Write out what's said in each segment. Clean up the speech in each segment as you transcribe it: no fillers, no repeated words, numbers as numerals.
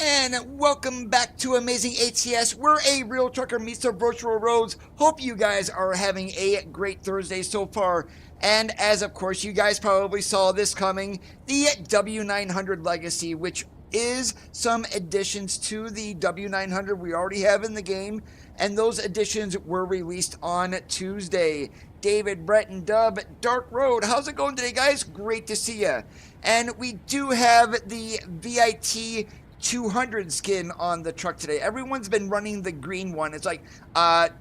And welcome back to Amazing ATS, where a real trucker meets the virtual roads. Hope you guys are having a great Thursday so far. And as of course you guys probably saw this coming, the W900 Legacy, which is some additions to the W900 we already have in the game, and those additions were released on Tuesday. David, Brett, and Dub, Dark Road, how's it going today, guys? Great to see ya. And we do have the VIT 200 skin on the truck today. Everyone's been running the green one. It's like,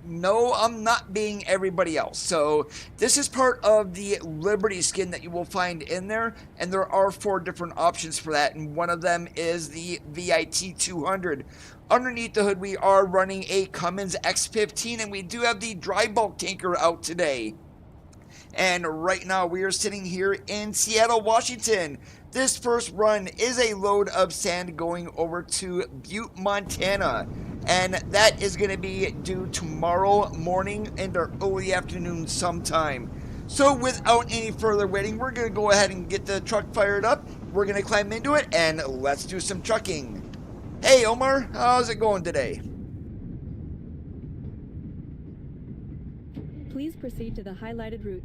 no, I'm not being everybody else. So this is part of the Liberty skin that you will find in there, and there are 4 different options for that, and one of them is the VIT 200. Underneath the hood, we are running a Cummins X15, and we do have the dry bulk tanker out today. And right now we are sitting here in Seattle, Washington. This first run is a load of sand going over to Butte, Montana. And that is going to be due tomorrow morning and or early afternoon sometime. So without any further waiting, we're going to go ahead and get the truck fired up. We're going to climb into it and let's do some trucking. Hey Omar, how's it going today? Please proceed to the highlighted route.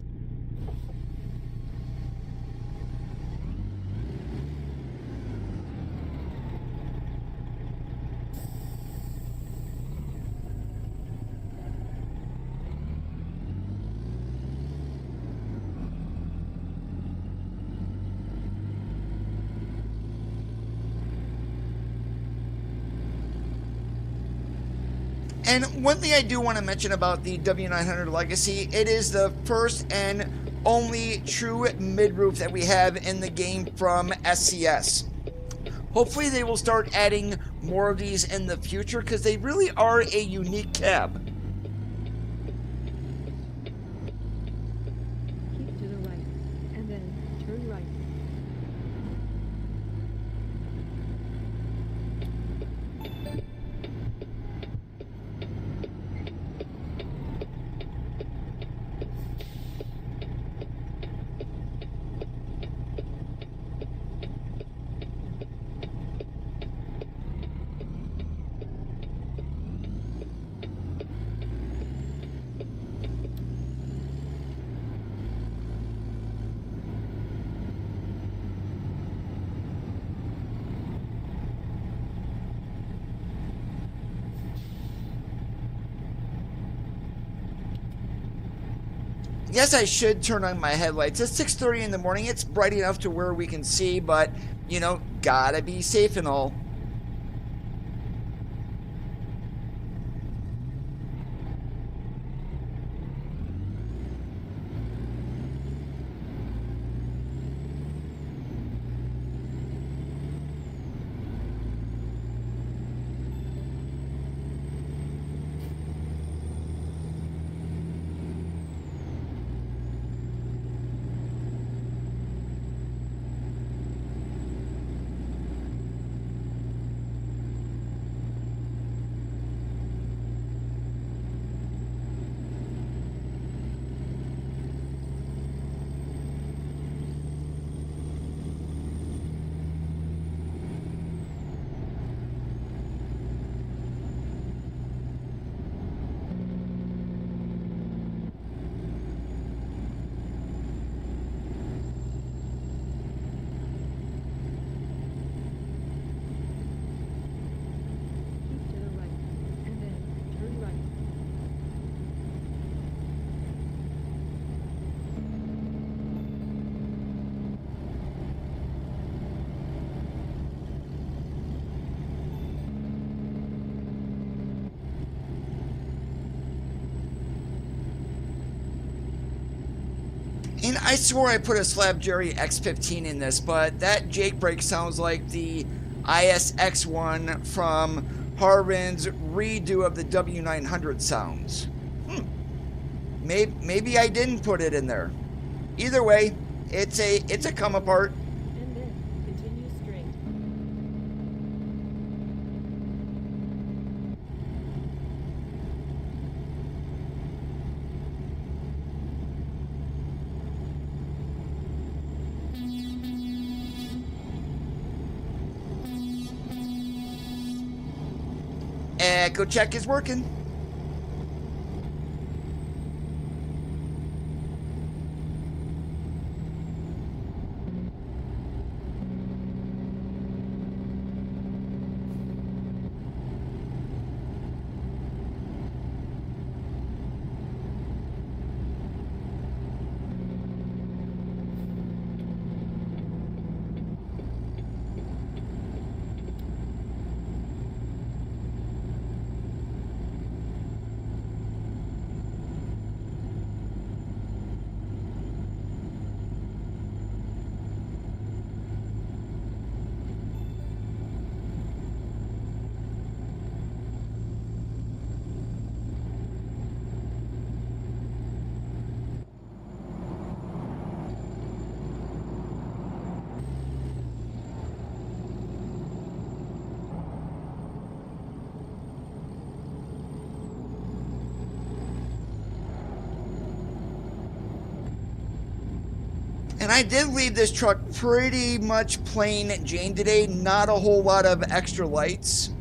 And one thing I do want to mention about the W900 Legacy, it is the first and only true mid-roof that we have in the game from SCS. Hopefully they will start adding more of these in the future because they really are a unique cab. Keep to the right, and then turn right. Yes, I should turn on my headlights. It's 6:30 in the morning. It's bright enough to where we can see, but, you know, gotta be safe and all. Keep to the right, and then turn right. And I swore I put a Slab Jerry X15 in this, but that Jake brake sounds like the ISX one from Harvin's redo of the W900 sounds. Maybe I didn't put it in there. Either way, it's a come apart. And then continue straight. Echo check is working. And I did leave this truck pretty much plain Jane today, not a whole lot of extra lights.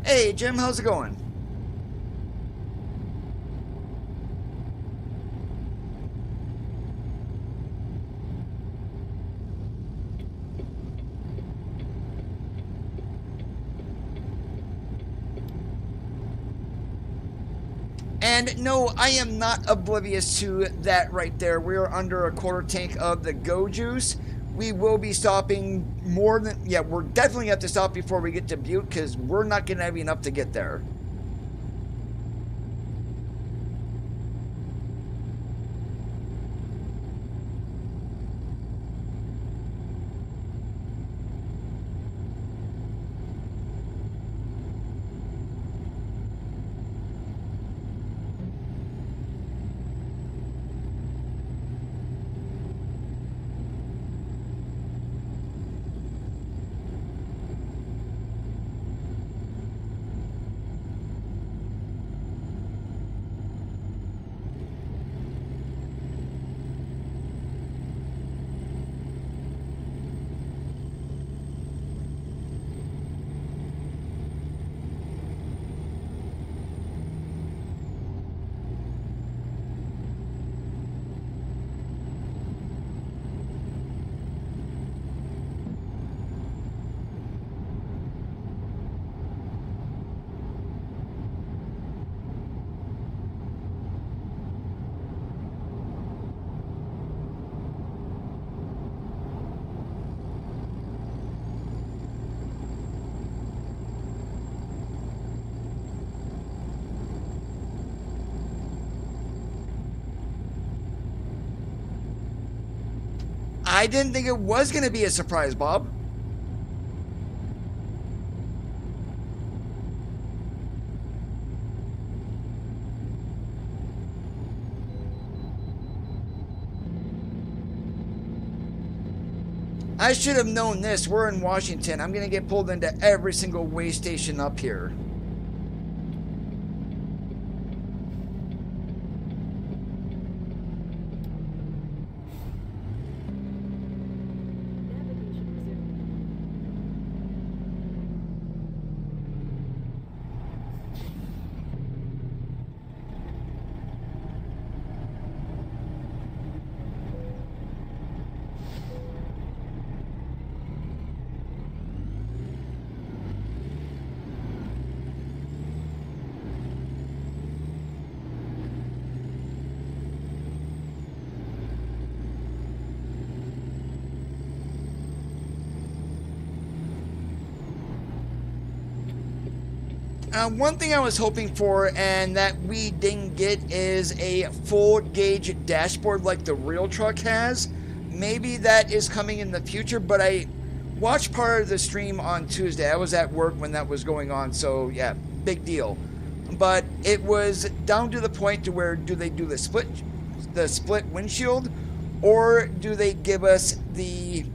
Hey Jim, how's it going? And no, I am not oblivious to that right there. We are under a quarter tank of the Go Juice. We will be stopping more than, yeah, we're definitely going to have to stop before we get to Butte because we're not going to have enough to get there. I didn't think it was going to be a surprise, Bob. I should have known this. We're in Washington. I'm going to get pulled into every single way station up here. One thing I was hoping for and that we didn't get is a full gauge dashboard like the real truck has. Maybe that is coming in the future, but I watched part of the stream on Tuesday. I was at work when that was going on, so yeah, big deal. But it was down to the point to where do they do the split windshield, or do they give us the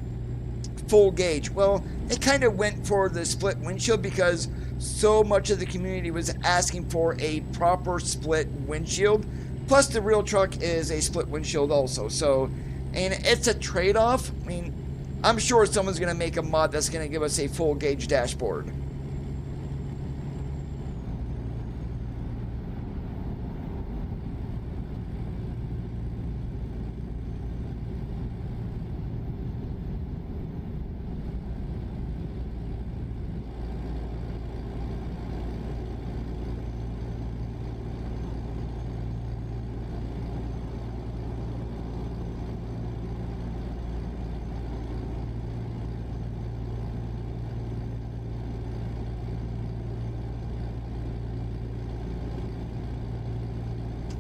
full gauge? Well, they kind of went for the split windshield because so much of the community was asking for a proper split windshield. Plus, the real truck is a split windshield also. So, and it's a trade-off. I mean, I'm sure someone's going to make a mod that's going to give us a full gauge dashboard.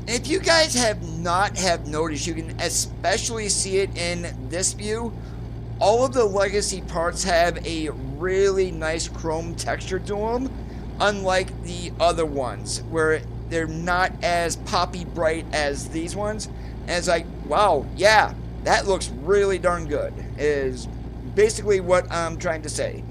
If you guys have not noticed, you can especially see it in this view. All of the legacy parts have a really nice chrome texture to them, unlike the other ones where they're not as poppy bright as these ones. And it's like, wow, yeah, that looks really darn good, is basically what I'm trying to say.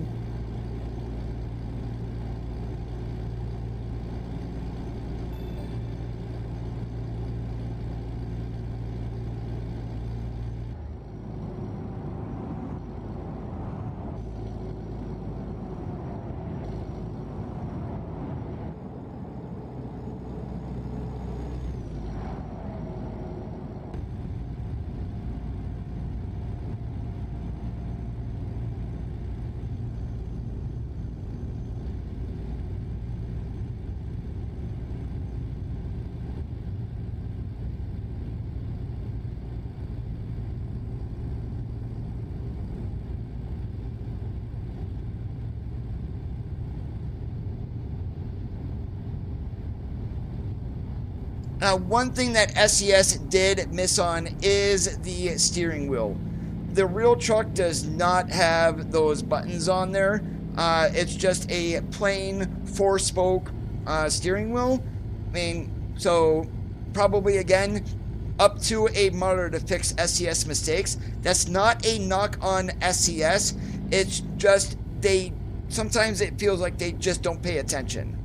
Now, one thing that SES did miss on is the steering wheel. The real truck does not have those buttons on there. It's just a plain 4-spoke steering wheel. I mean, so probably again, up to a modder to fix SES mistakes. That's not a knock on SES. It's just sometimes it feels like they just don't pay attention.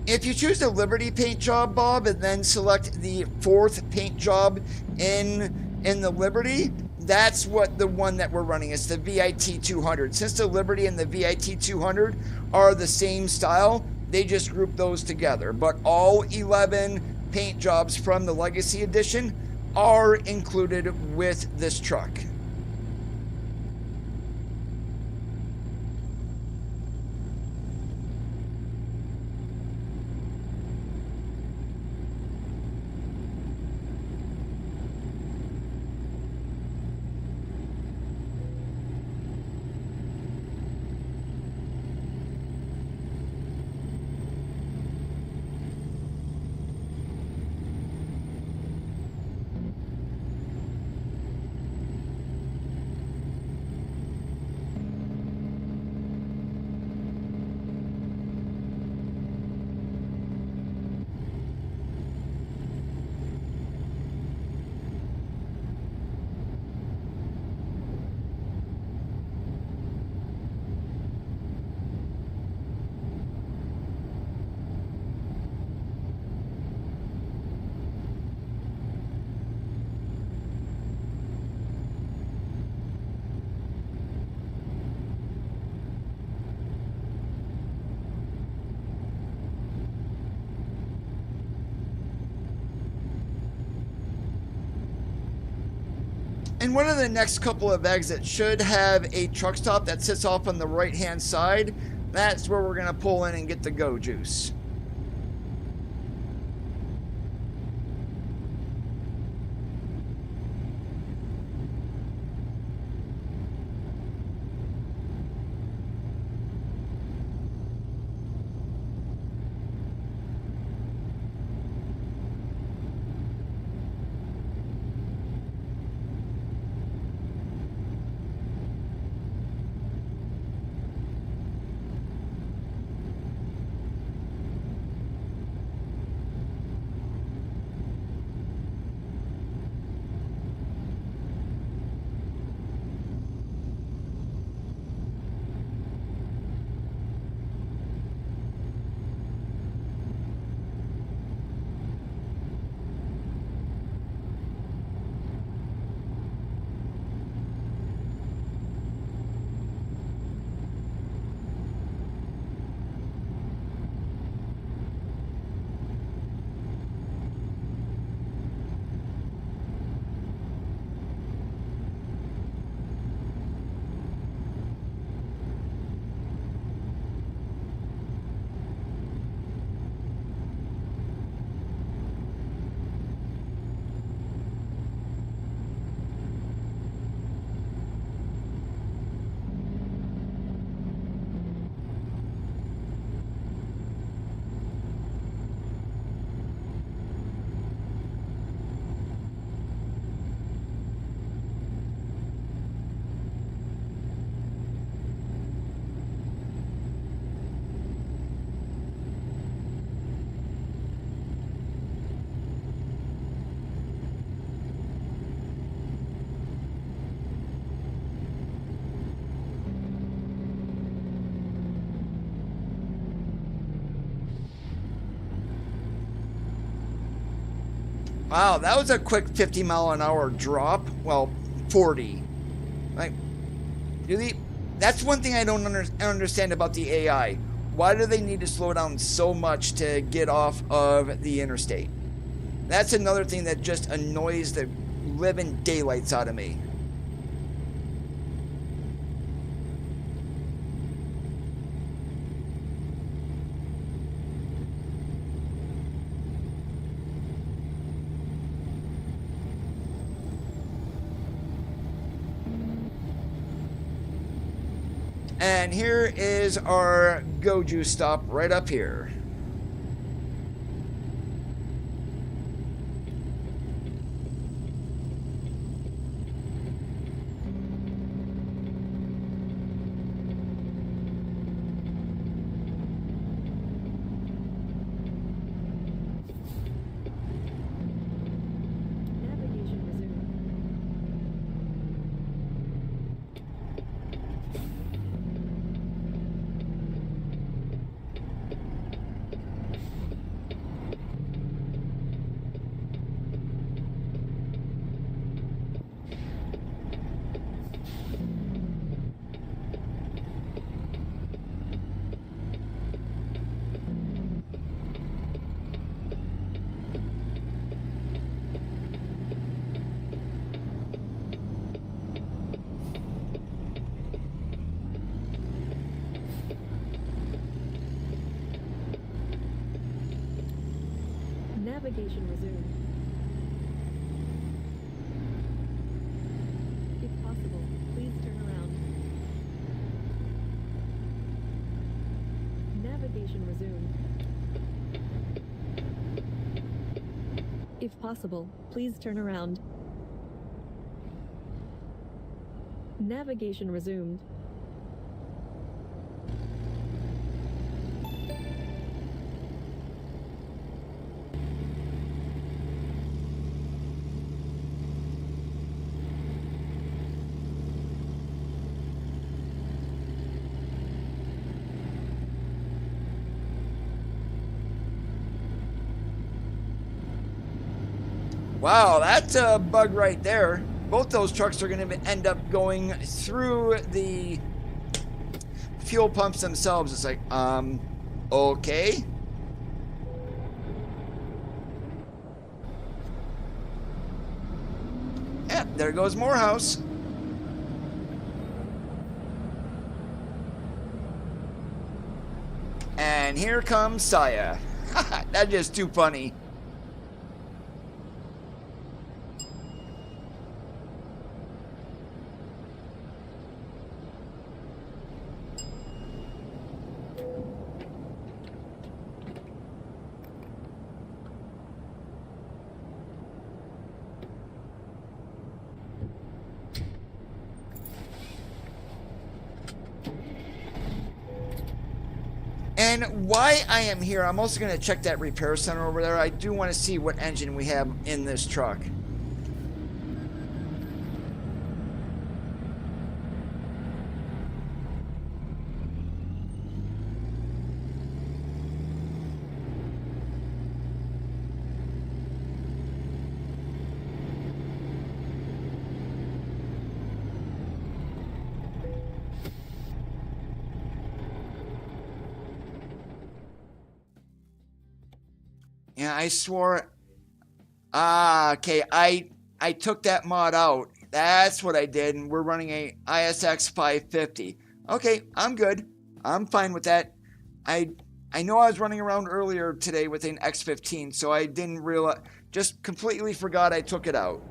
If you choose the Liberty paint job, Bob, and then select the 4th paint job in the Liberty, that's what the one that we're running is, the VIT 200. Since the Liberty and the VIT 200 are the same style, they just group those together. But all 11 paint jobs from the Legacy Edition are included with this truck. And one of the next couple of exits should have a truck stop that sits off on the right hand side. That's where we're going to pull in and get the go juice. Wow, that was a quick 50-mile-an-hour drop. Well, 40. Like, really? That's one thing I don't understand about the AI. Why do they need to slow down so much to get off of the interstate? That's another thing that just annoys the living daylights out of me. And here is our Goju stop right up here. Navigation resumed. Navigation resumed. If possible, please turn around. Navigation resumed. If possible, please turn around. Navigation resumed. Wow, that's a bug right there. Both those trucks are going to end up going through the fuel pumps themselves. It's like, okay. Yeah, there goes Morehouse. And here comes Saya. That's just too funny. And why I am here, I'm also going to check that repair center over there. I do want to see what engine we have in this truck. Yeah, I swore. Okay. I took that mod out. That's what I did, and we're running a ISX 550. Okay, I'm good. I'm fine with that. I know I was running around earlier today with an X15, so I didn't realize. Just completely forgot I took it out.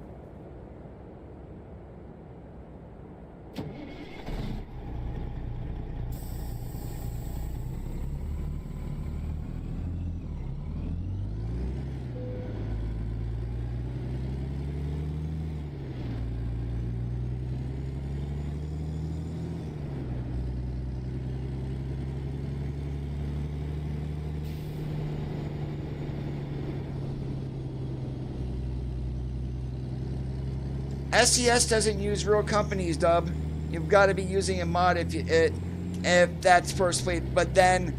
SCS doesn't use real companies, Dub. You've got to be using a mod if that's first fleet. But then,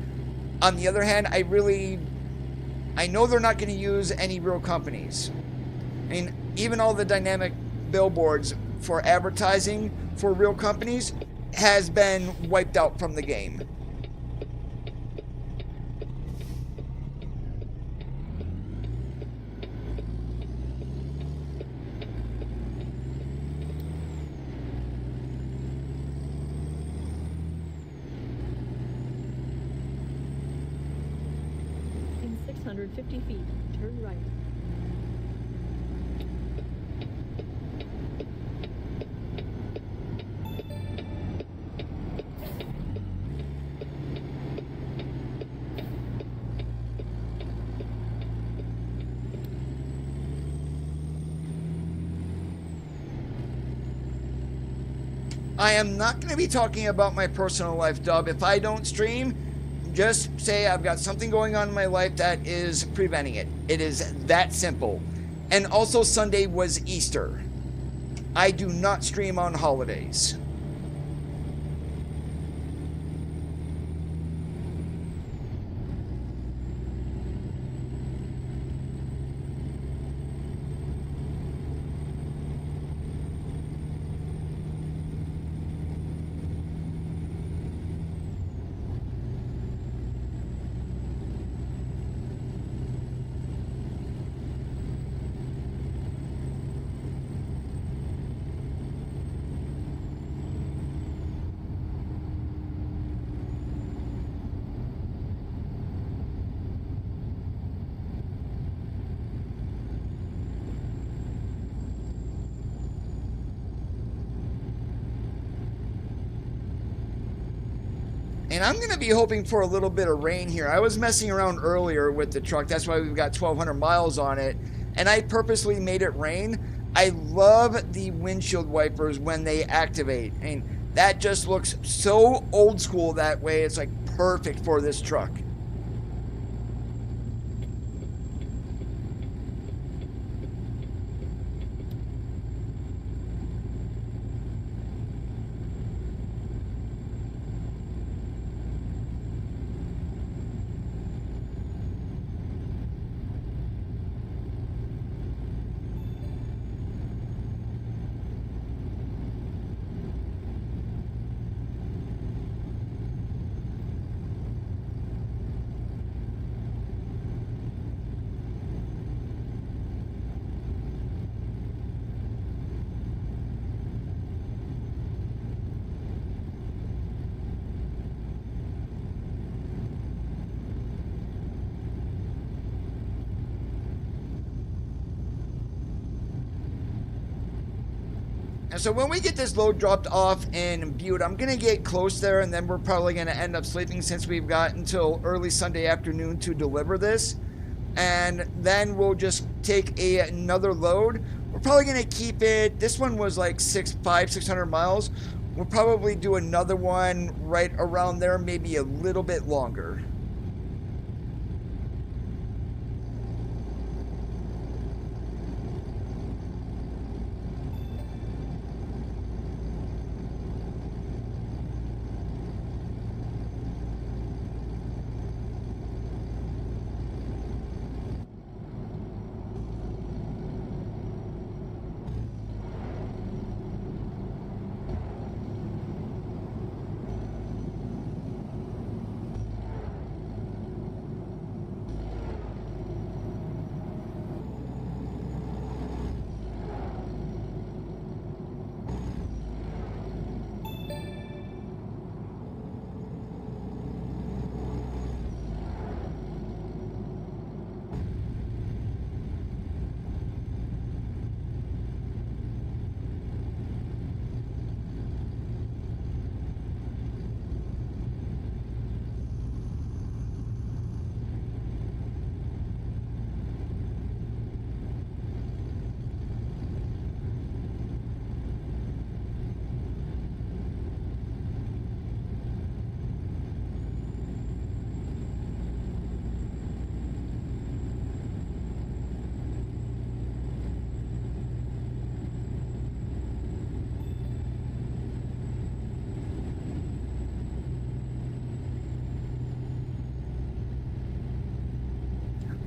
on the other hand, I know they're not going to use any real companies. I mean, even all the dynamic billboards for advertising for real companies has been wiped out from the game. In 650 feet, turn right. I am not going to be talking about my personal life, Dub. If I don't stream, just say I've got something going on in my life that is preventing it. It is that simple. And also, Sunday was Easter. I do not stream on holidays. And I'm going to be hoping for a little bit of rain here. I was messing around earlier with the truck. That's why we've got 1,200 miles on it. And I purposely made it rain. I love the windshield wipers when they activate. I mean, that just looks so old school that way. It's like perfect for this truck. And so when we get this load dropped off in Butte, I'm going to get close there, and then we're probably going to end up sleeping since we've got until early Sunday afternoon to deliver this. And then we'll just take another load. We're probably going to keep it, this one was like 600 miles. We'll probably do another one right around there, maybe a little bit longer.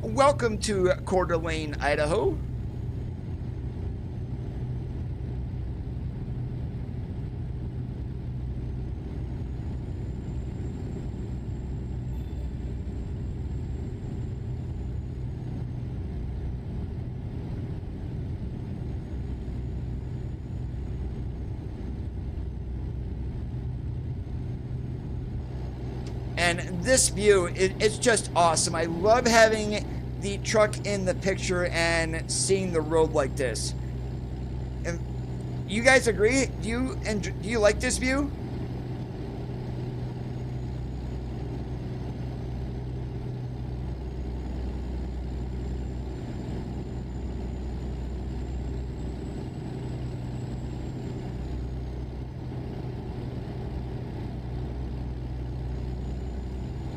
Welcome to Coeur d'Alene, Idaho. And this view, it's just awesome. I love having the truck in the picture and seeing the road like this. And you guys agree? Do you like this view?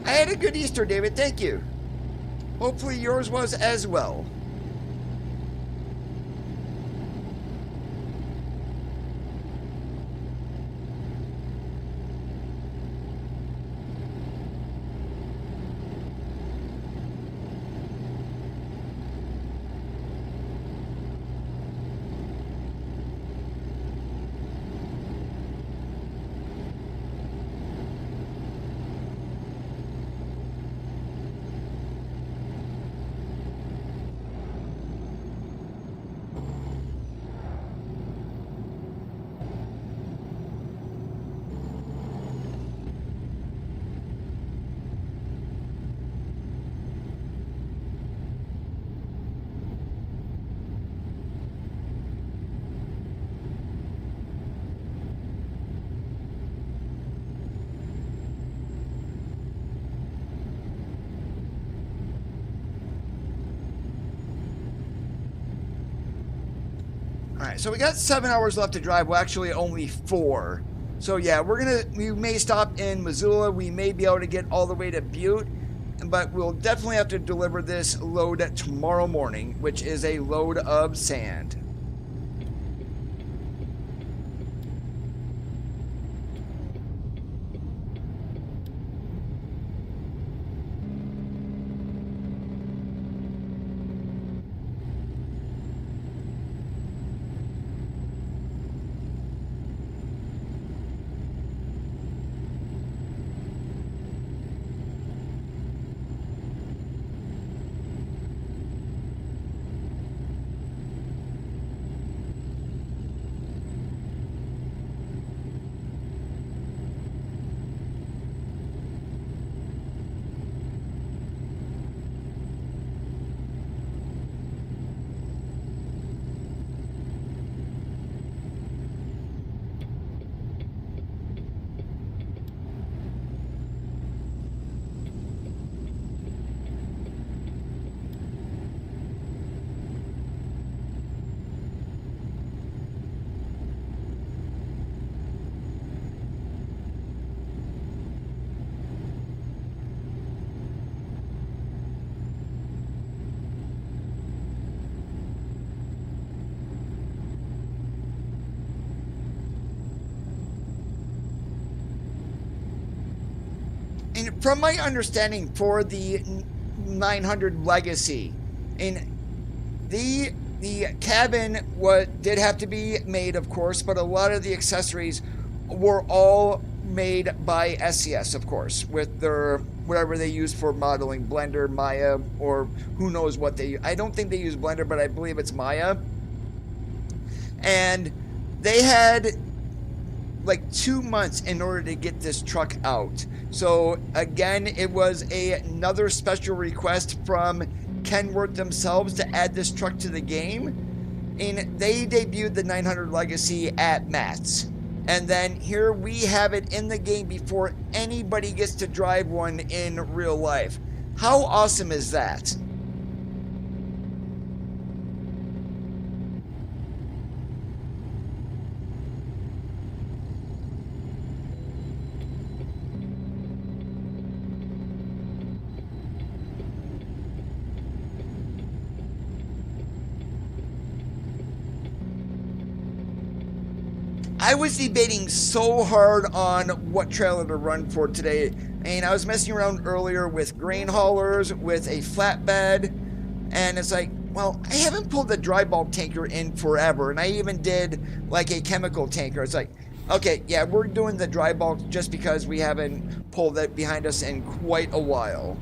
I had a good Easter, David. Thank you. Hopefully yours was as well. Alright, so we got 7 hours left to drive. Well, actually only 4. So yeah, we may stop in Missoula. We may be able to get all the way to Butte. But we'll definitely have to deliver this load tomorrow morning, which is a load of sand. And from my understanding for the 900 Legacy, and the cabin did have to be made, of course, but a lot of the accessories were all made by SCS, of course, with their whatever they use for modeling, Blender, Maya, or who knows what they use. I don't think they use Blender, but I believe it's Maya. And they had like 2 months in order to get this truck out. So again, it was another special request from Kenworth themselves to add this truck to the game. And they debuted the 900 Legacy at MATS. And then here we have it in the game before anybody gets to drive one in real life. How awesome is that? I was debating so hard on what trailer to run for today, and I was messing around earlier with grain haulers, with a flatbed, and it's like, well, I haven't pulled the dry bulk tanker in forever, and I even did like a chemical tanker. It's like, okay, yeah, we're doing the dry bulk just because we haven't pulled that behind us in quite a while.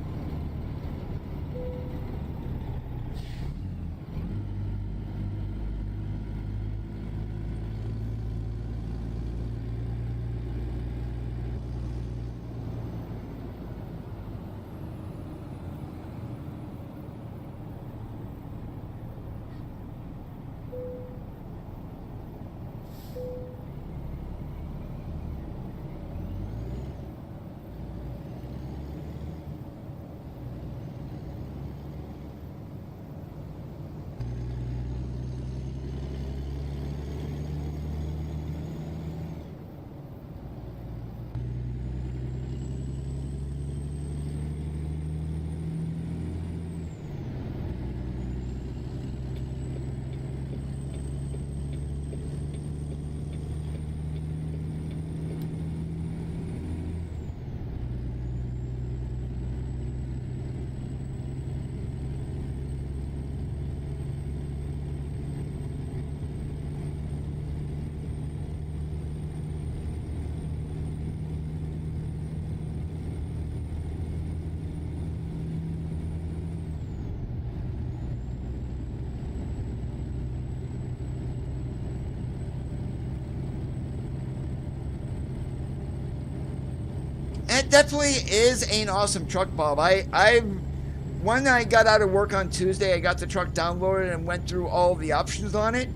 It definitely is an awesome truck, Bob. When I got out of work on Tuesday, I got the truck downloaded and went through all the options on it.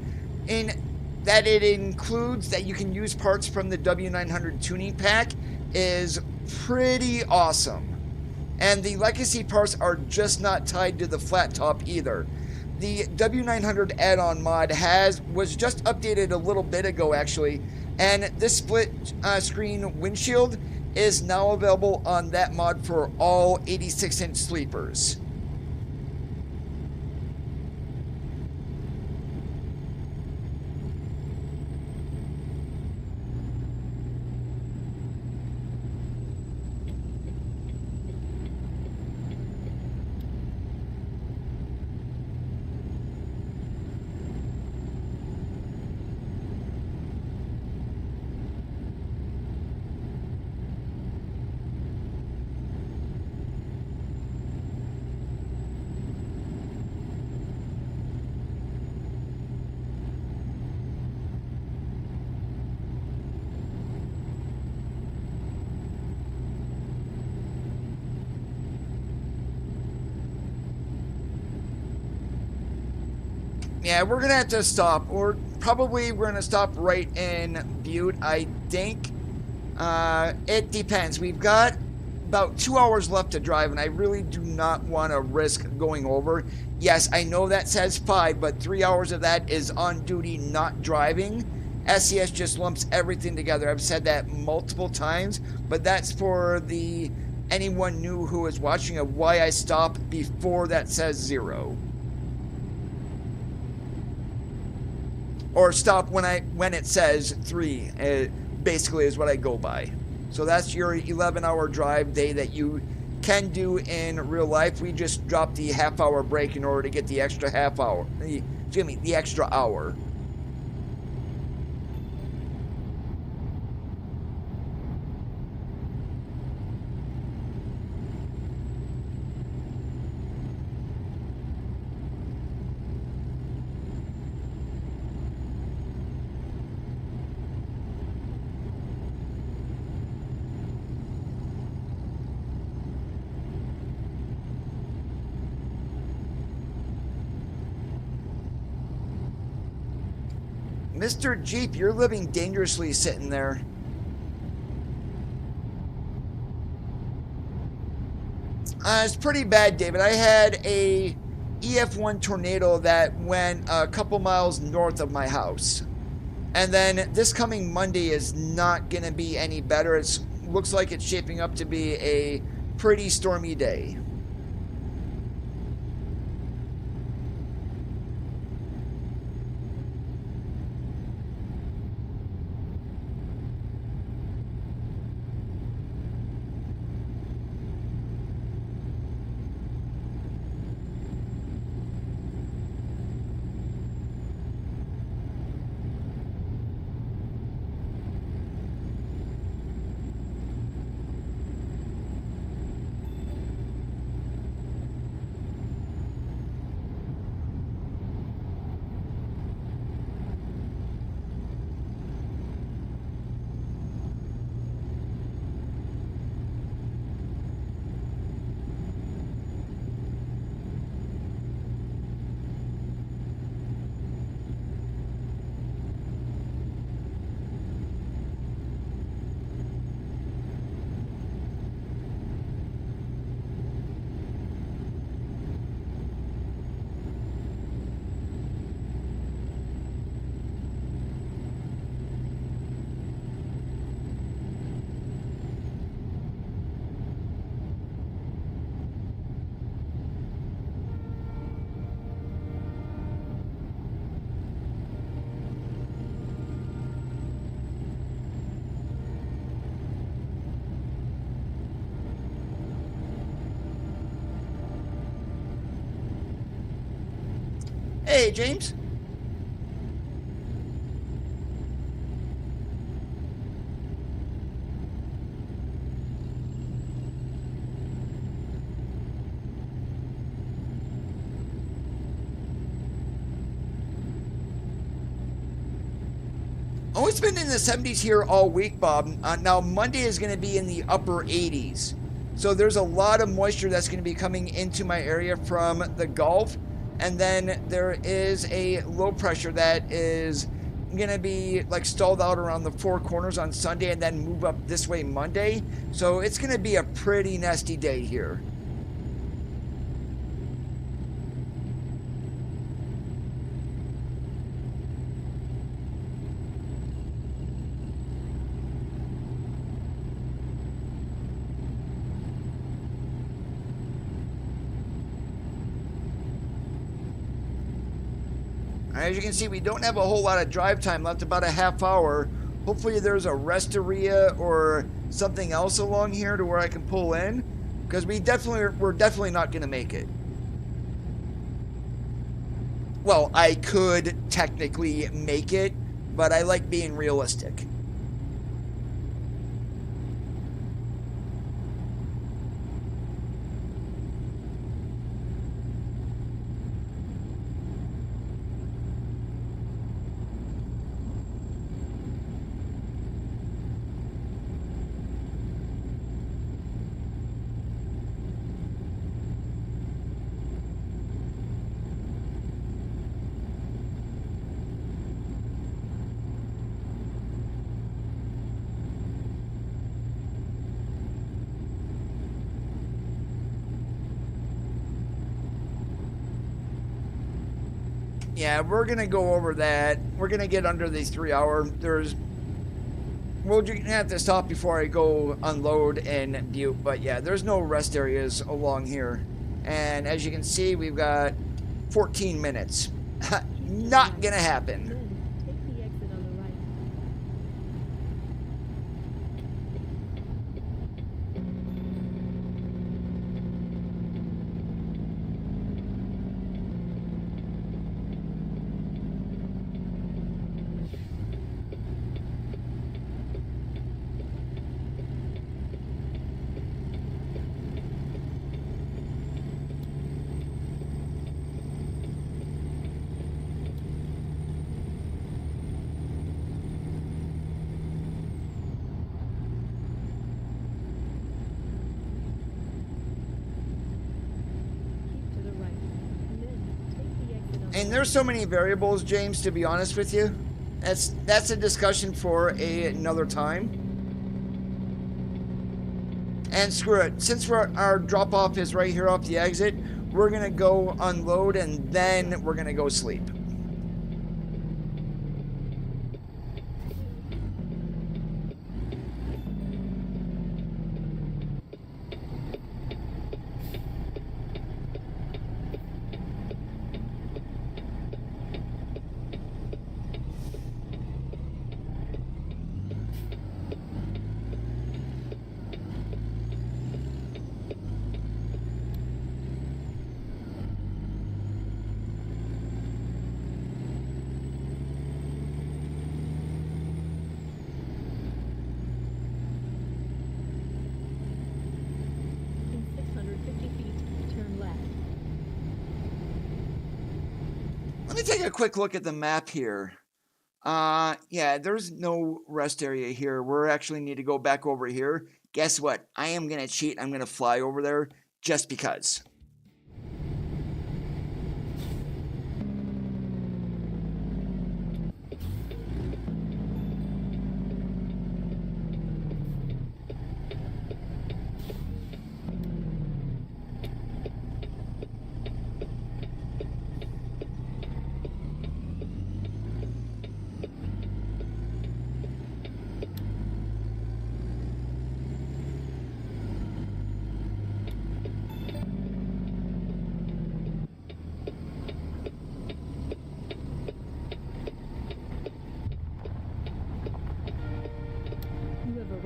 And that it includes that you can use parts from the W900 tuning pack is pretty awesome. And the legacy parts are just not tied to the flat top either. The W900 add-on mod was just updated a little bit ago actually, and this split screen windshield is now available on that mod for all 86-inch sleepers. Yeah, we're gonna have to stop, or probably we're gonna stop right in Butte, I think. It depends. We've got about 2 hours left to drive, and I really do not want to risk going over. Yes, I know that says 5, but 3 hours of that is on duty, not driving. SES just lumps everything together. I've said that multiple times, but that's for anyone new who is watching of why I stop before that says 0. Or stop when it says 3, basically is what I go by. So that's your 11-hour drive day that you can do in real life. We just drop the half-hour break in order to get the extra half hour. Excuse me, the extra hour. Mr. Jeep, you're living dangerously sitting there. It's pretty bad, David. I had a EF1 tornado that went a couple miles north of my house. And then this coming Monday is not going to be any better. It looks like it's shaping up to be a pretty stormy day. Hey, James. Oh, it's been in the 70s here all week, Bob. Now, Monday is going to be in the upper 80s. So there's a lot of moisture that's going to be coming into my area from the Gulf. And then there is a low pressure that is going to be like stalled out around the Four Corners on Sunday and then move up this way Monday. So it's going to be a pretty nasty day here. As you can see, we don't have a whole lot of drive time left, about a half hour. Hopefully there's a rest area or something else along here to where I can pull in, because we're definitely not going to make it. Well, I could technically make it, but I like being realistic. Yeah, we're going to go over that. We're going to get under the 3 hour. We're going to have to stop before I go unload in Butte. But yeah, there's no rest areas along here. And as you can see, we've got 14 minutes. Not going to happen. Take the exit on the right. And there's so many variables, James, to be honest with you. That's a discussion for another time. And screw it. Since our drop-off is right here off the exit, we're going to go unload and then we're going to go sleep. Let me take a quick look at the map here. Yeah, there's no rest area here. We're actually need to go back over here. Guess what? I am going to cheat. I'm going to fly over there just because.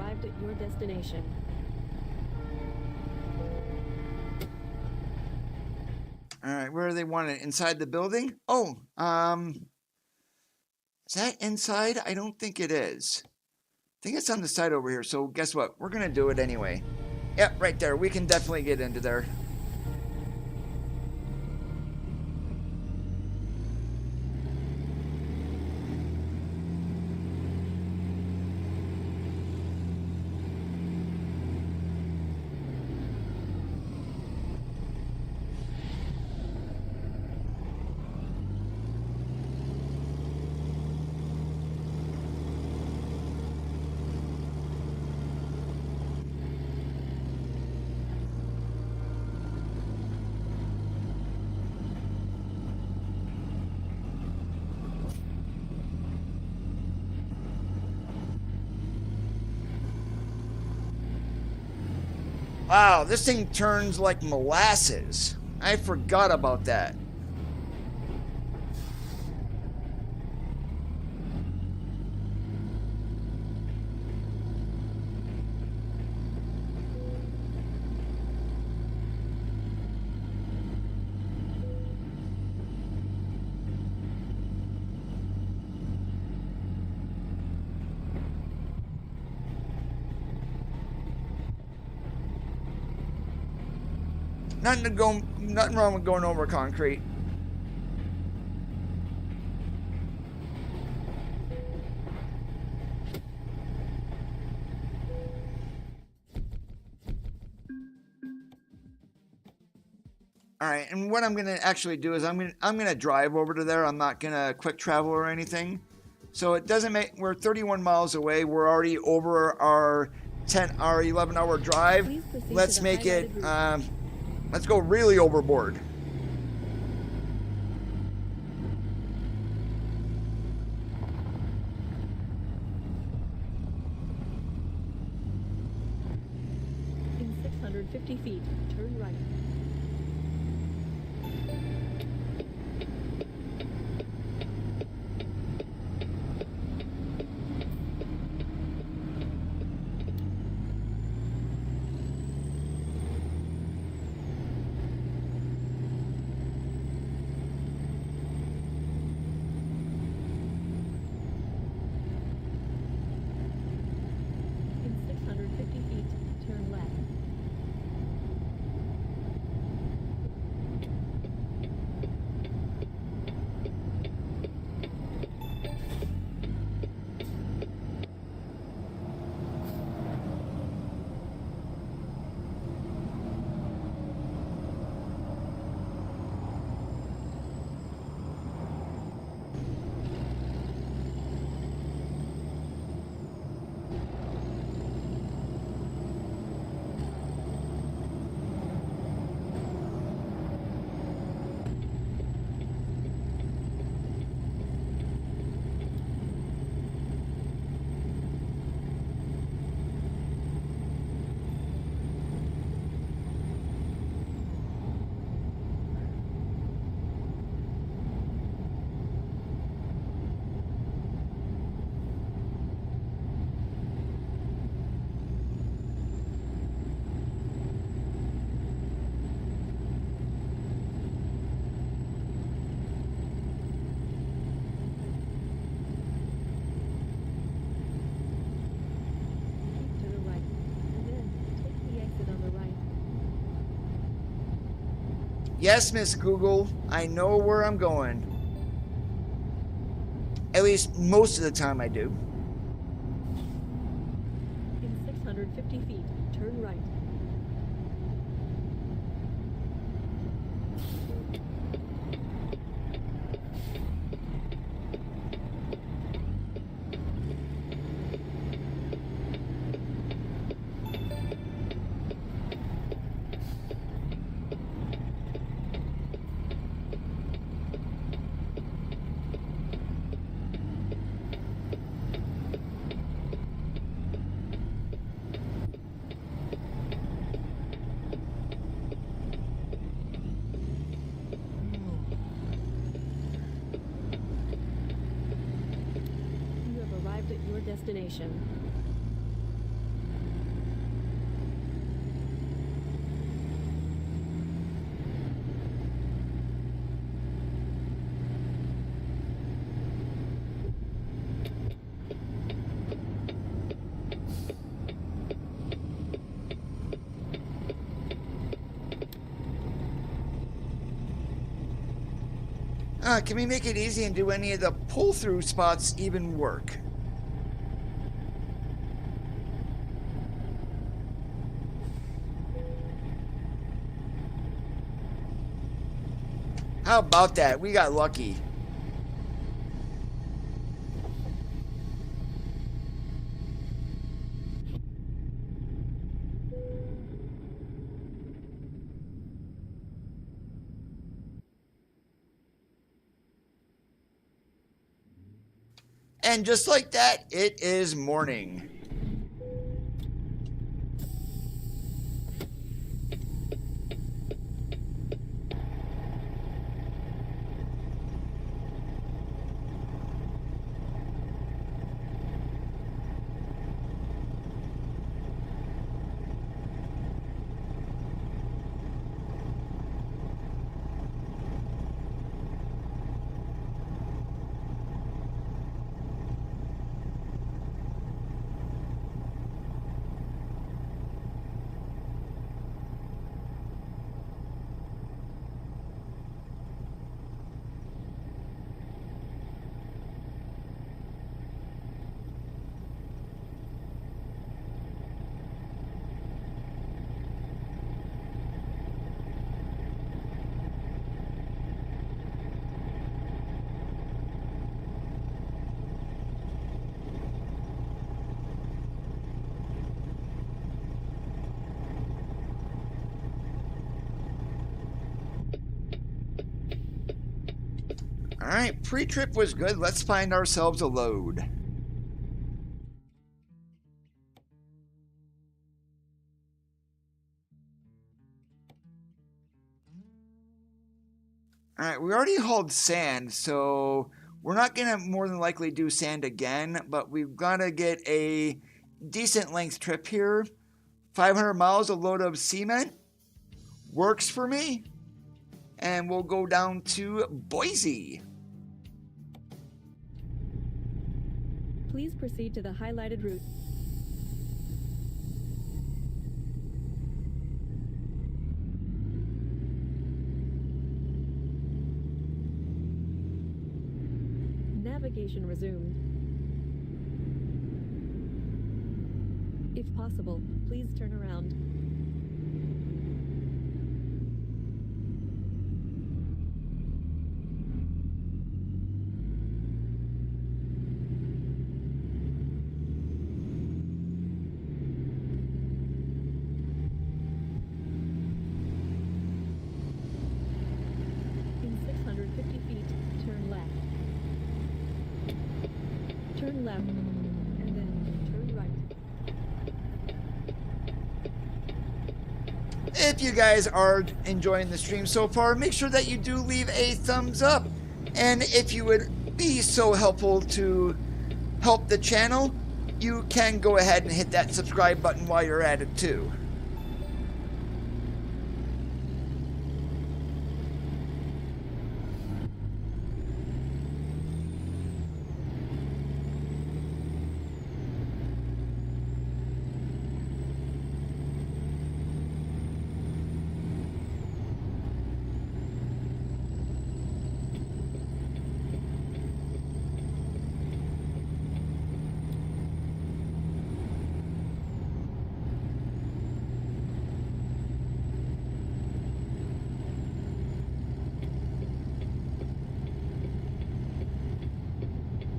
At your destination. All right, where do they want it? Inside the building? Oh, is that inside? I don't think it is. I think it's on the side over here. So guess what? We're gonna do it anyway. Yep, right there. We can definitely get into there. Wow, this thing turns like molasses. I forgot about that. Nothing wrong with going over concrete. All right, and what I'm gonna actually do is I'm gonna drive over to there. I'm not gonna quick travel or anything. So it doesn't make. We're 31 miles away. We're already over our 11-hour drive. Let's make it. Let's go really overboard. In 650 feet, turn right. In 650 feet, turn left. Yes, Miss Google, I know where I'm going. At least most of the time I do. In 650 feet, turn right. You have arrived at your destination. Can we make it easy and do any of the pull-through spots even work? How about that? We got lucky. And just like that, it is morning. Alright, pre-trip was good. Let's find ourselves a load. Alright, we already hauled sand, so we're not going to more than likely do sand again, but we've got to get a decent length trip here. 500 miles, a load of cement. Works for me. And we'll go down to Boise. Please proceed to the highlighted route. Navigation resumed. If possible, please turn around. In 650 feet, turn left. Turn left, and then turn right. If you guys are enjoying the stream so far, make sure that you do leave a thumbs up. And if you would be so helpful to help the channel, you can go ahead and hit that subscribe button while you're at it too.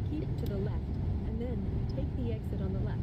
Keep to the left, and then take the exit on the left.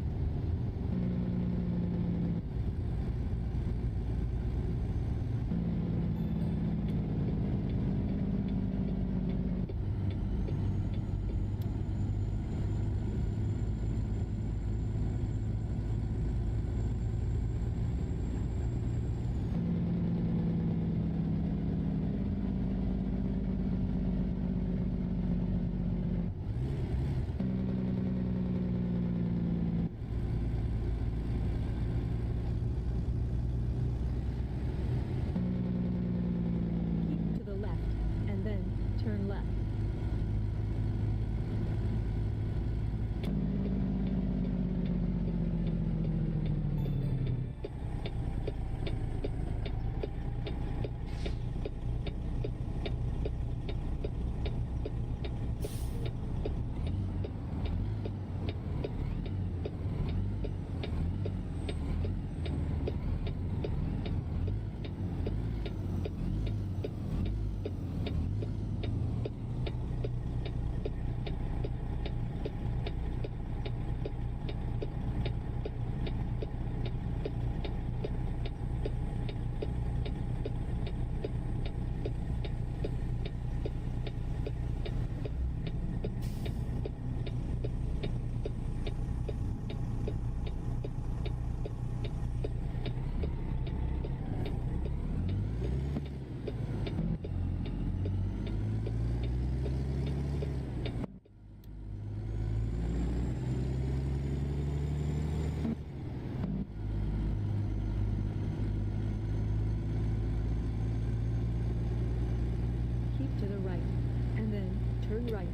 Keep to the left, and then turn left. Keep to the right, and then turn right.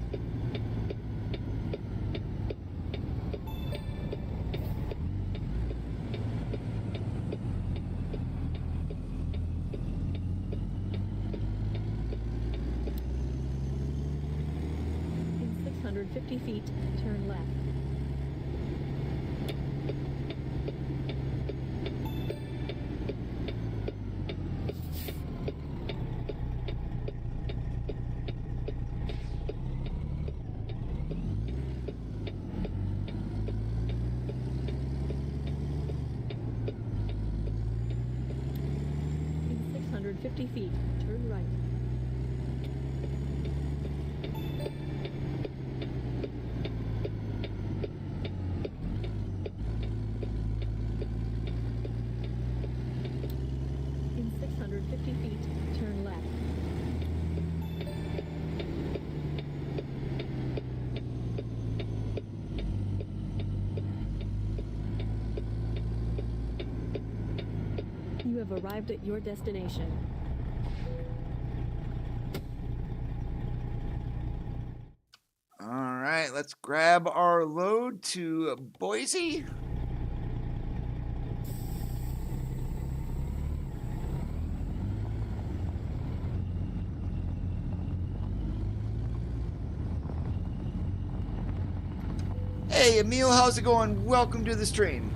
In 650 feet, turn left. In 650 feet, turn right. have arrived at your destination. All right, let's grab our load to Boise. Hey, Emil, how's it going? Welcome to the stream.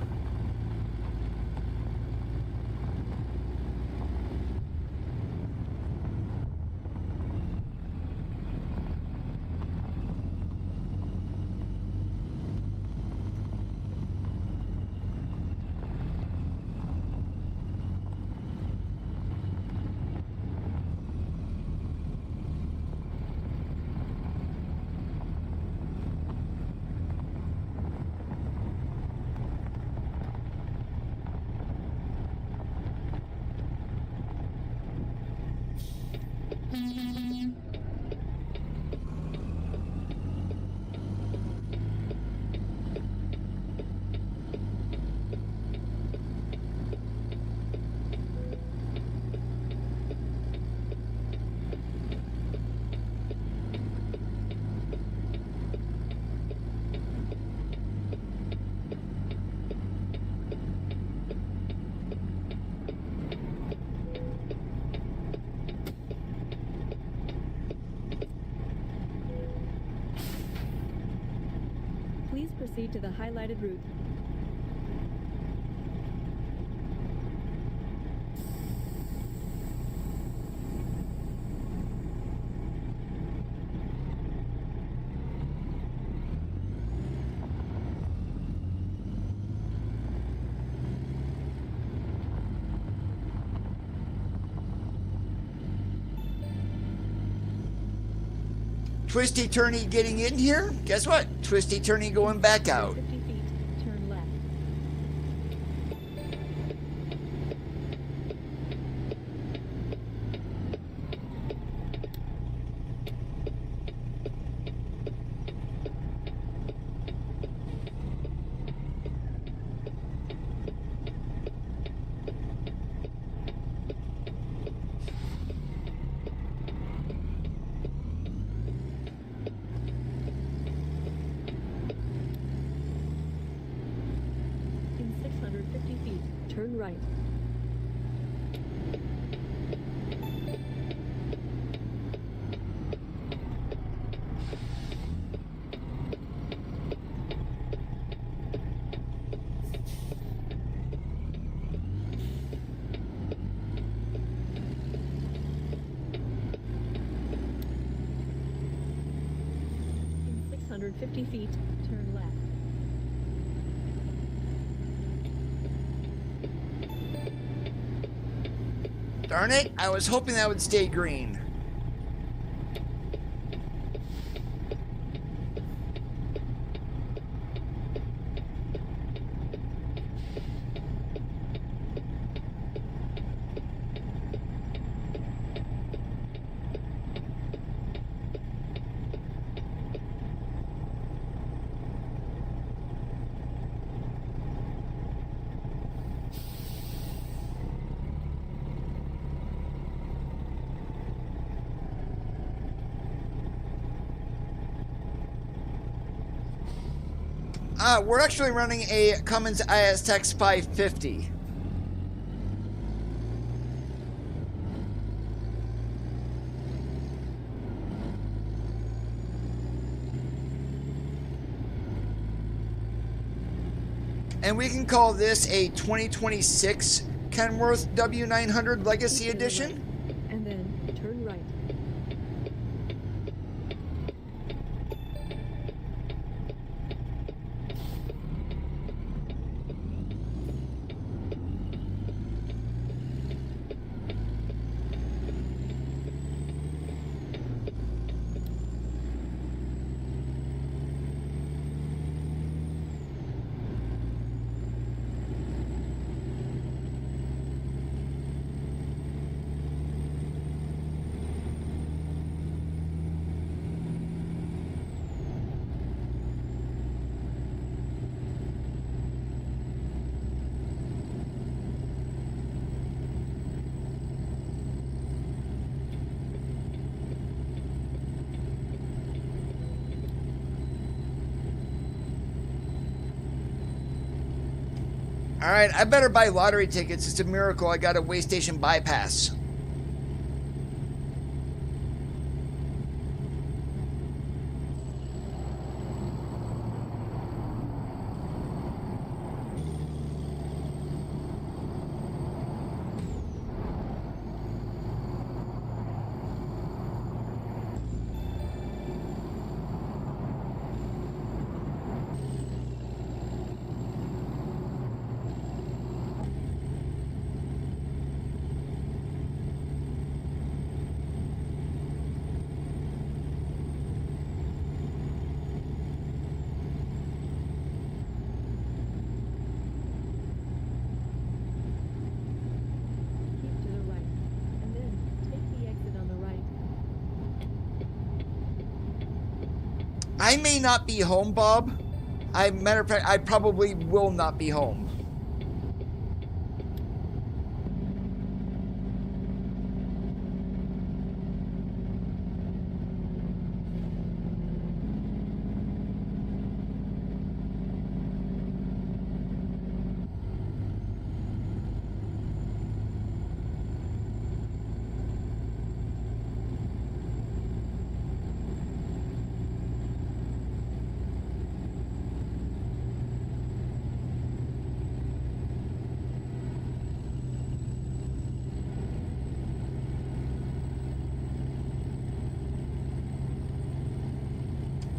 Please proceed to the highlighted route. Twisty turny getting in here. Guess what? Twisty turny going back out. 50 feet, turn left. In 650 feet, turn right. In 650 feet, turn left. Darn it, I was hoping that would stay green. We're actually running a Cummins ISX 550. And we can call this a 2026 Kenworth W900 Legacy Edition. And then turn right. Alright, I better buy lottery tickets. It's a miracle I got a way station bypass. Keep to the right, and then take the exit on the right. I may not be home, Bob. Matter of fact, I probably will not be home.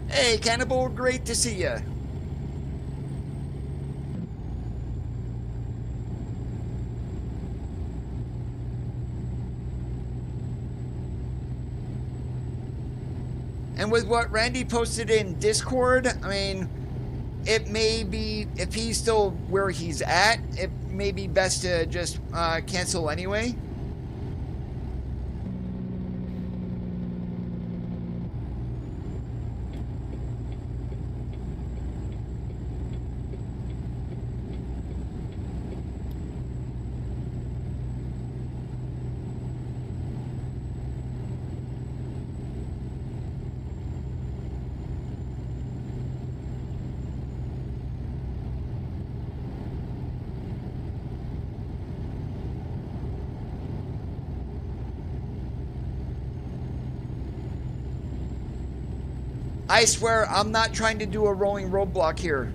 Hey, Cannibal, great to see ya. And with what Randy posted in Discord, I mean, it may be, if he's still where he's at, it may be best to just cancel anyway. I swear, I'm not trying to do a rolling roadblock here.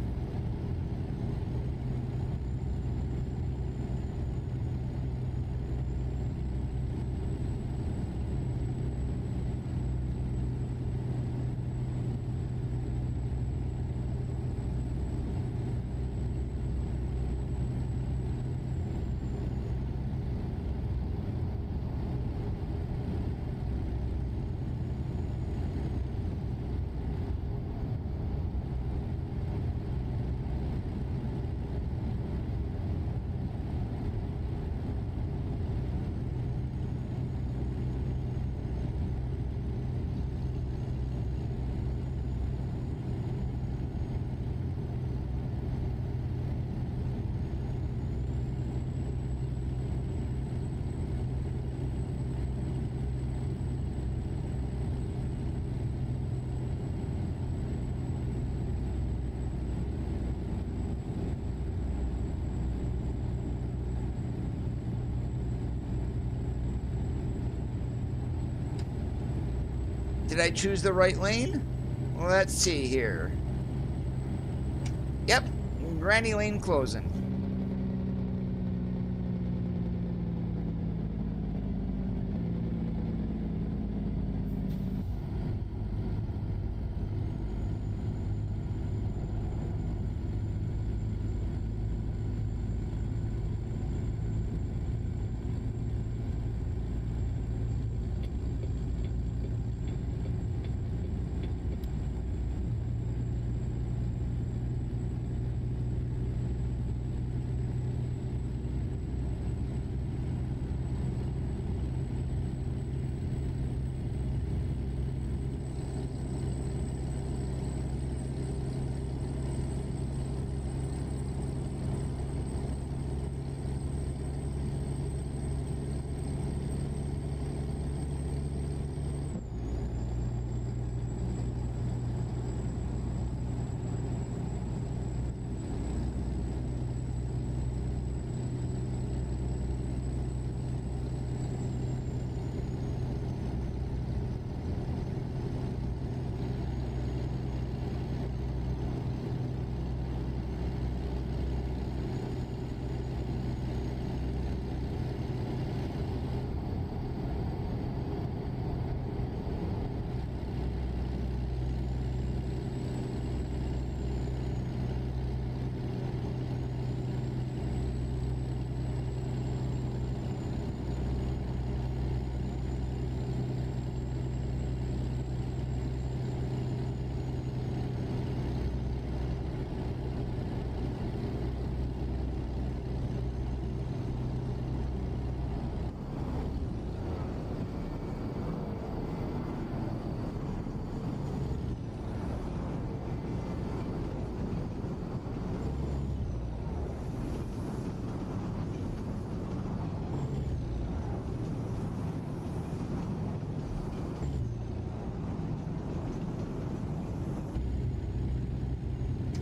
Did I choose the right lane? Well, let's see here. Yep, Granny Lane closing.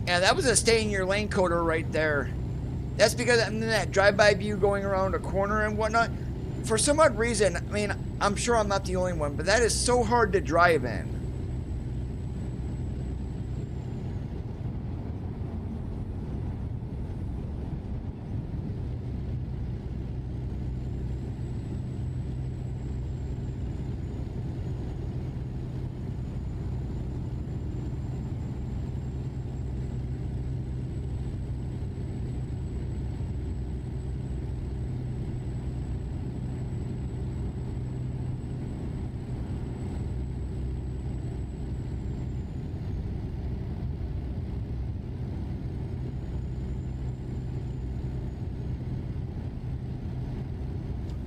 Yeah, that was a stay in your lane coder right there. That's because I'm in that drive-by view going around a corner and whatnot. For some odd reason, I mean, I'm sure I'm not the only one, but that is so hard to drive in.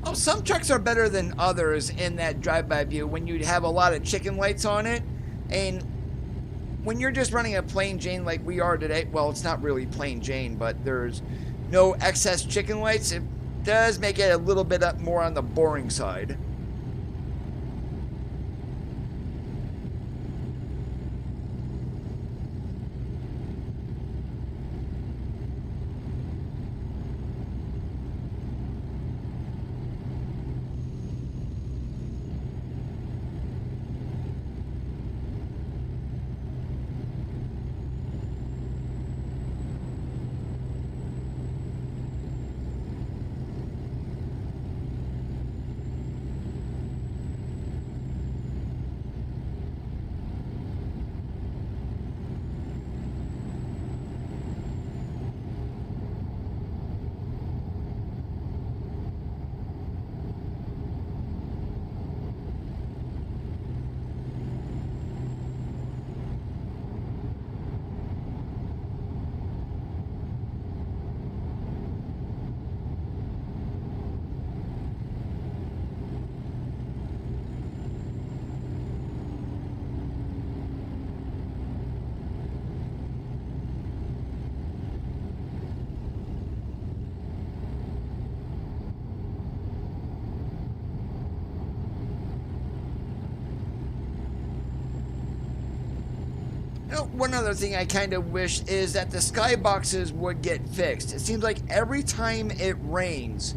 Oh, some trucks are better than others in that drive-by view when you have a lot of chicken lights on it. And when you're just running a plain Jane like we are today, well, it's not really plain Jane, but there's no excess chicken lights. It does make it a little bit more on the boring side. You know, one other thing I kind of wish is that the skyboxes would get fixed. It seems like every time it rains,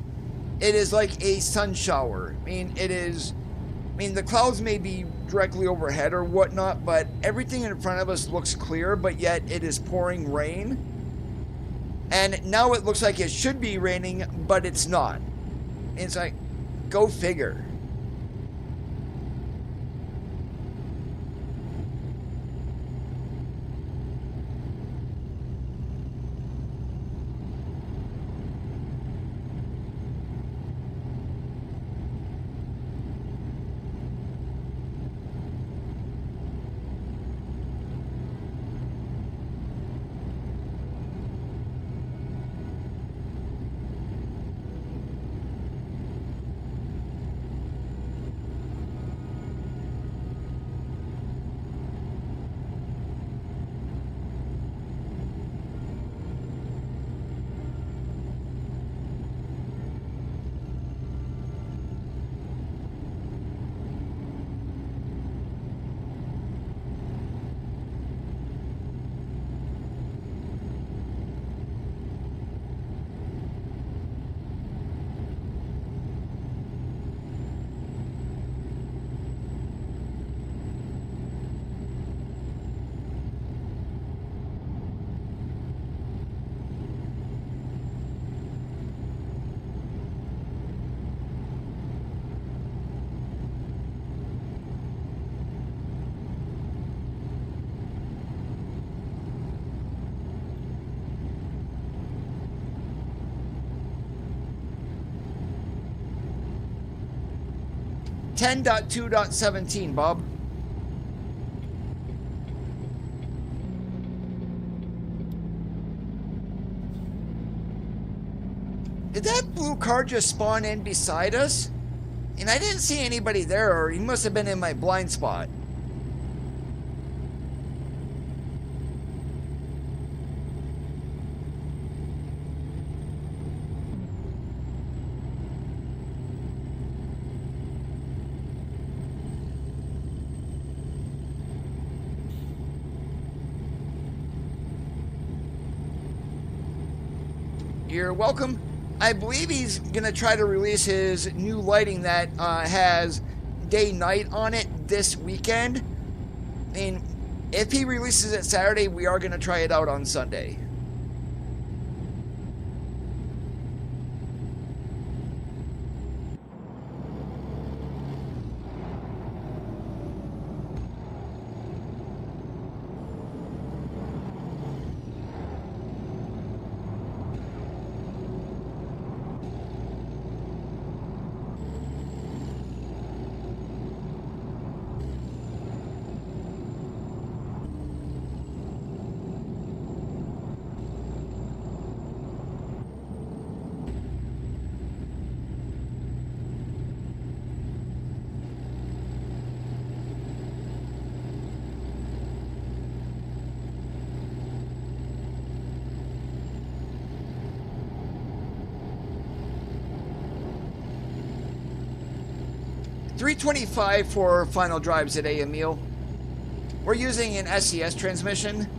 it is like a sun shower. I mean, the clouds may be directly overhead or whatnot, but everything in front of us looks clear, but yet it is pouring rain. And now it looks like it should be raining, but it's not. It's like, go figure. Ten point 2.17, Bob. Did that blue car just spawn in beside us? And I didn't see anybody there, or he must have been in my blind spot. You're welcome. I believe he's going to try to release his new lighting that has day-night on it this weekend. I mean, if he releases it Saturday, we are going to try it out on Sunday. $325 for final drives today, Emil. We're using an SCS transmission.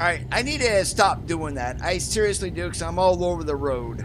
Alright, I need to stop doing that. I seriously do, because I'm all over the road.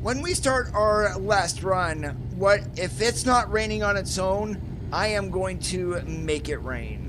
When we start our last run, what if it's not raining on its own, I am going to make it rain.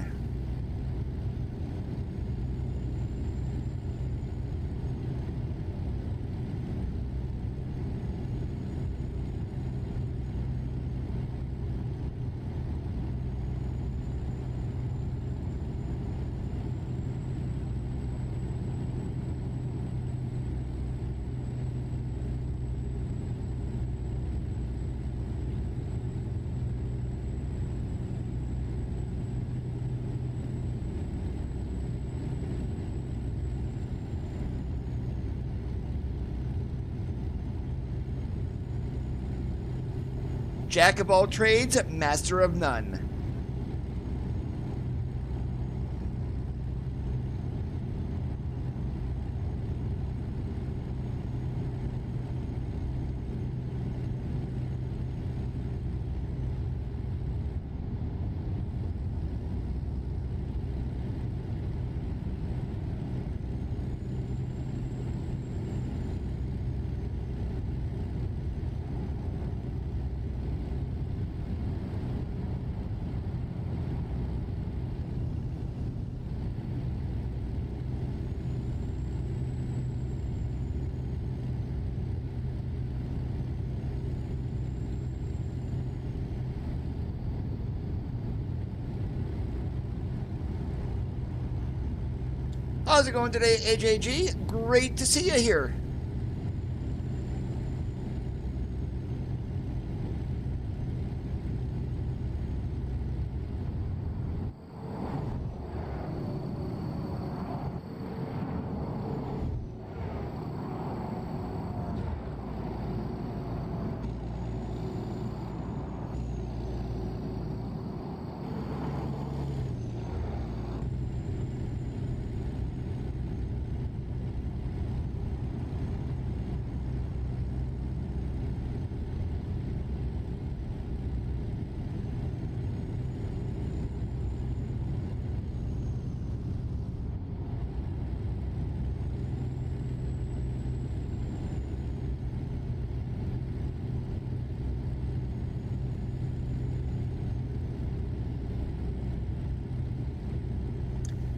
Jack of all trades, master of none. How's it going today, AJG? Great to see you here.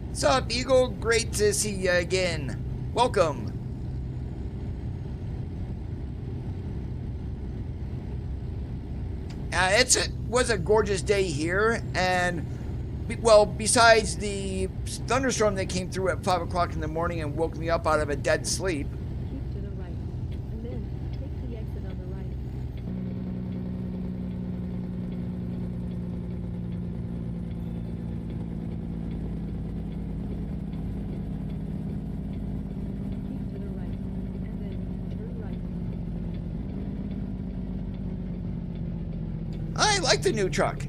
What's up, Eagle? Great to see you again. Welcome. It was a gorgeous day here, and well, besides the thunderstorm that came through at 5 o'clock in the morning and woke me up out of a dead sleep. Keep to the right, and then take the exit on the right. Keep to the right, and then turn right. I like the new truck.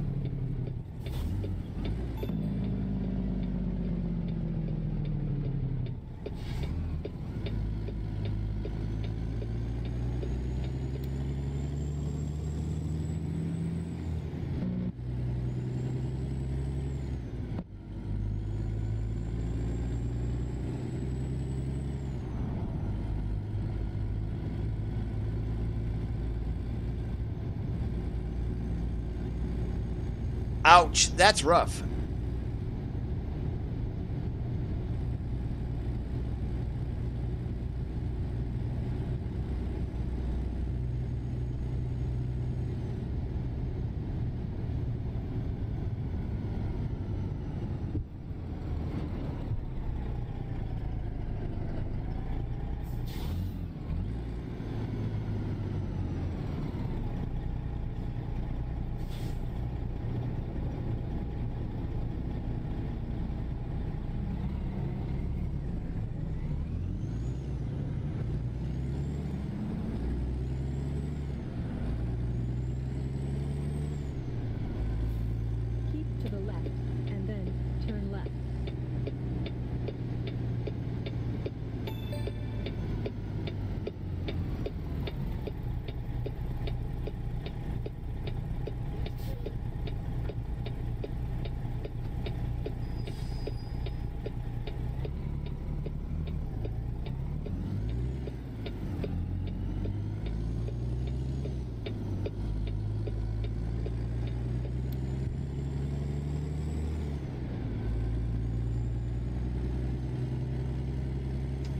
Ouch, that's rough. Keep to the left, and then turn left.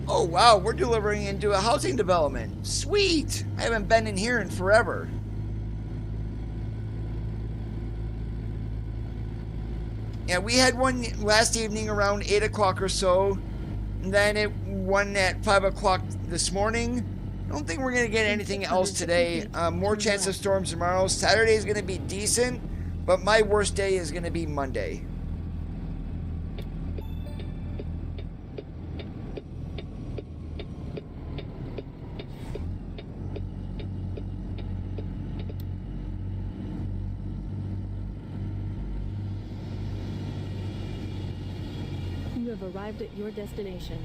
Oh wow, we're delivering into a housing development. Sweet! I haven't been in here in forever. Yeah, we had one last evening around 8 o'clock or so. And then one at 5 o'clock this morning. I don't think we're going to get anything else today. More chance of storms tomorrow. Saturday is going to be decent, but my worst day is going to be Monday. You have arrived at your destination.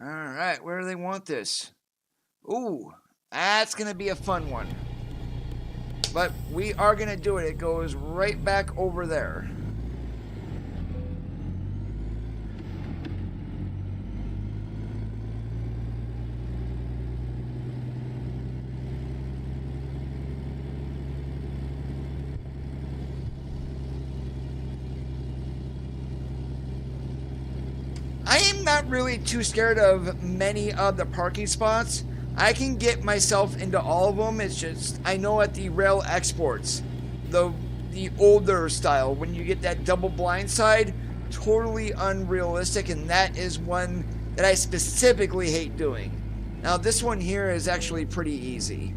Alright, where do they want this? Ooh, that's going to be a fun one. But we are going to do it. It goes right back over there. I am not really too scared of many of the parking spots. I can get myself into all of them. It's just, I know at the rail exports, the the older style, when you get that double blind side, totally unrealistic, and that is one that I specifically hate doing. Now this one here is actually pretty easy.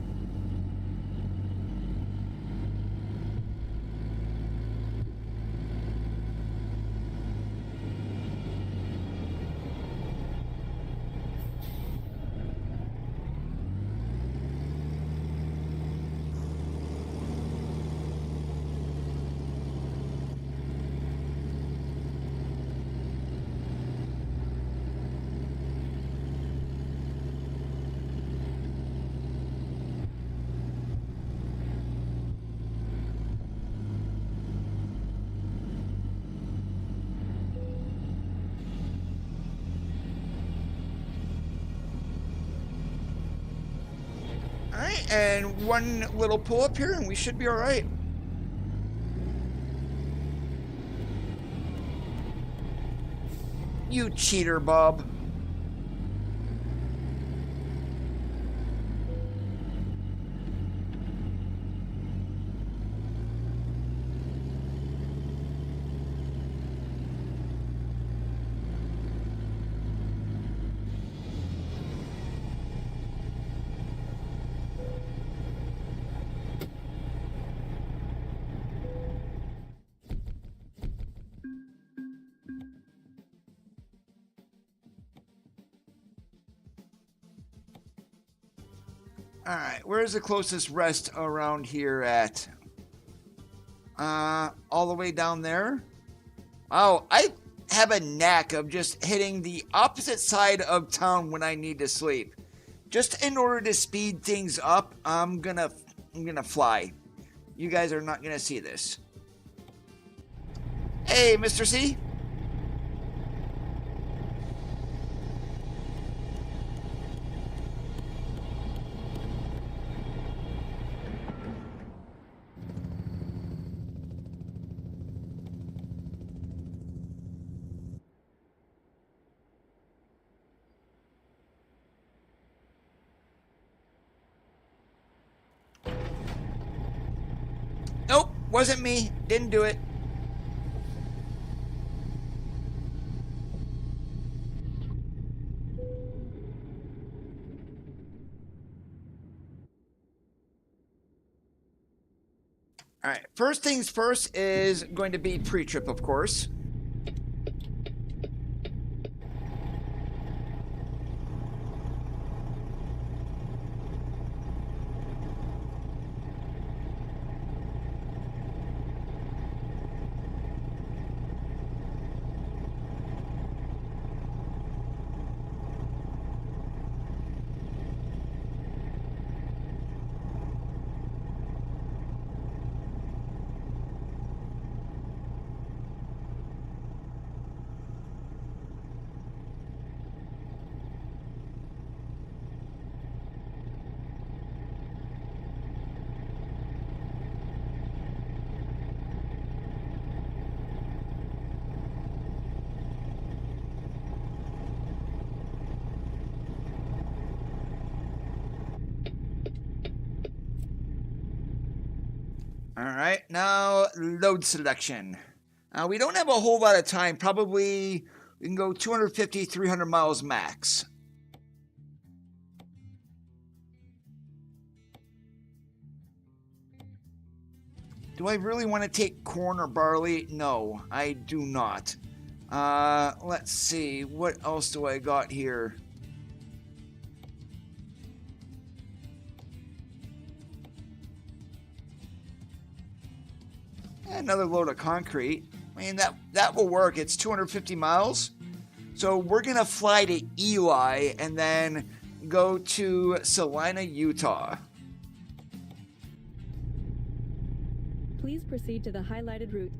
Alright, and one little pull up here and we should be alright. You cheater, Bob. Alright, where's the closest rest around here at? All the way down there? Oh, I have a knack of just hitting the opposite side of town when I need to sleep. Just in order to speed things up, I'm gonna fly. You guys are not gonna see this. Hey, Mr. C. Nope, wasn't me. Didn't do it. Alright, first things first is going to be pre-trip, of course. Alright, now load selection. We don't have a whole lot of time. Probably we can go 250, 300 miles max. Do I really want to take corn or barley? No, I do not. Let's see. What else do I got here? Another load of concrete. I mean, that will work. It's 250 miles. So we're going to fly to Eli and then go to Salina, Utah. Please proceed to the highlighted route.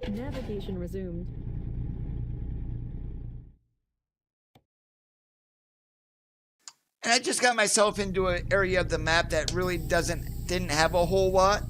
Navigation resumed. And I just got myself into an area of the map that really didn't have a whole lot.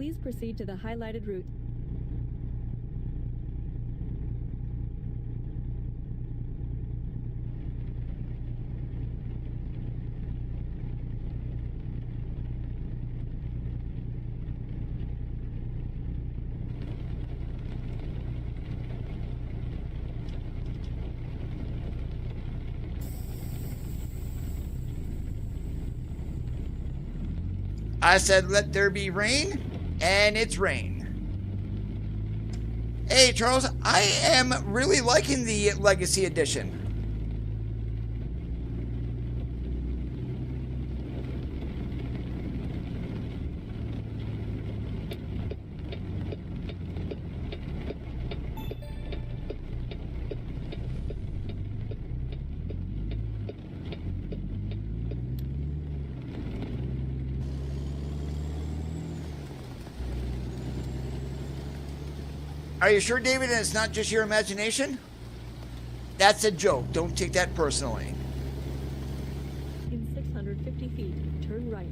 Please proceed to the highlighted route. I said, let there be rain, and it's rain. Hey, Charles, I am really liking the Legacy Edition. Are you sure, David, and it's not just your imagination? That's a joke. Don't take that personally. In 650 feet, turn right.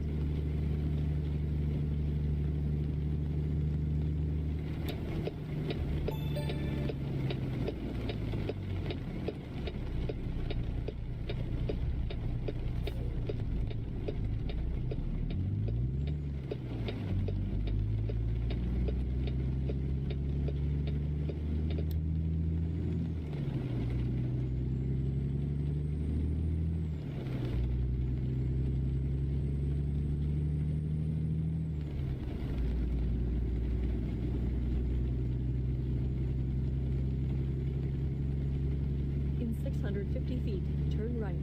In 650 feet, turn right.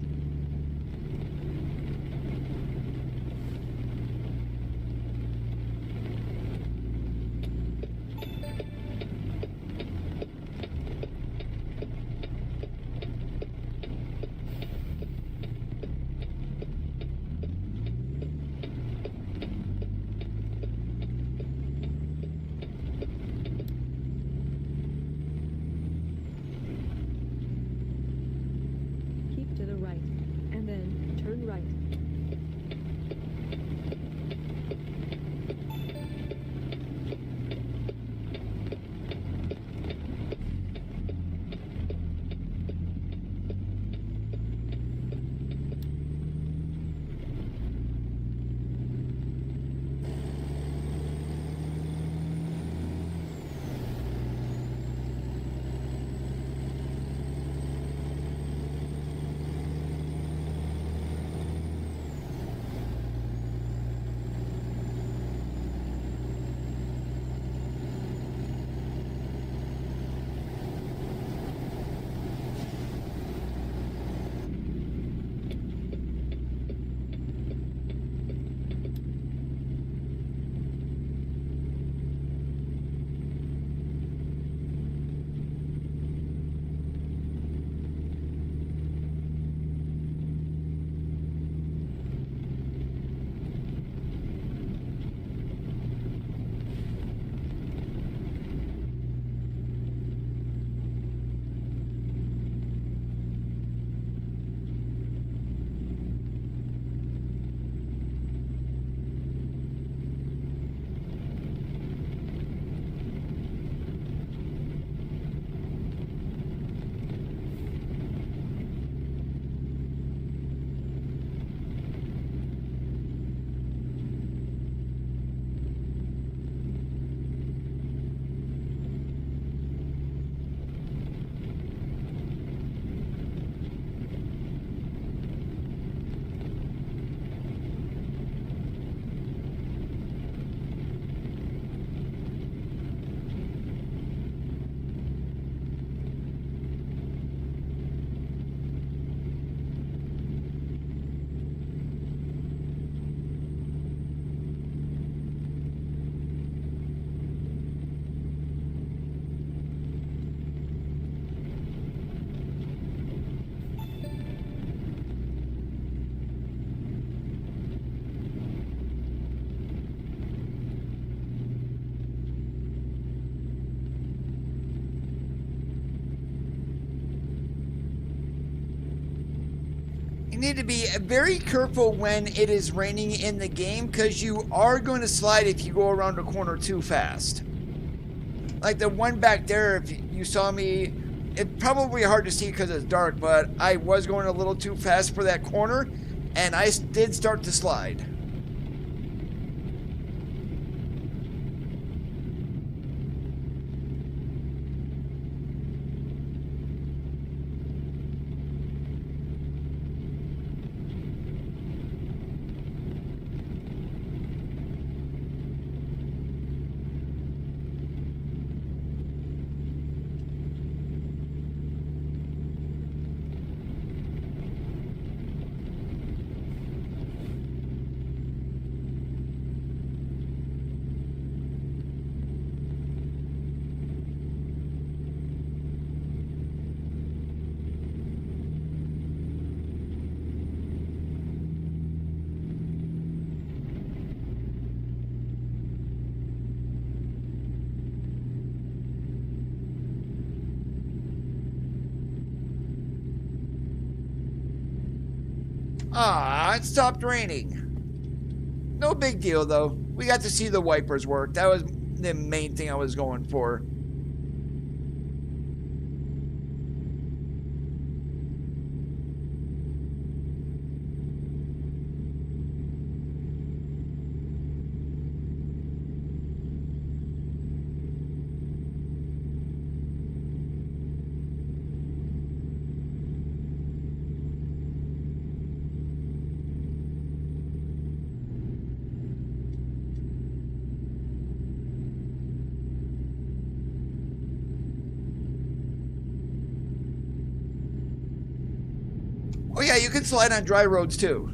Keep to the right, and then turn right. You need to be very careful when it is raining in the game because you are going to slide if you go around a corner too fast. Like the one back there, if you saw me, it's probably hard to see because it's dark, but I was going a little too fast for that corner, and I did start to slide. Ah, it stopped raining. No big deal, though. We got to see the wipers work. That was the main thing I was going for. Oh yeah, you can slide on dry roads too.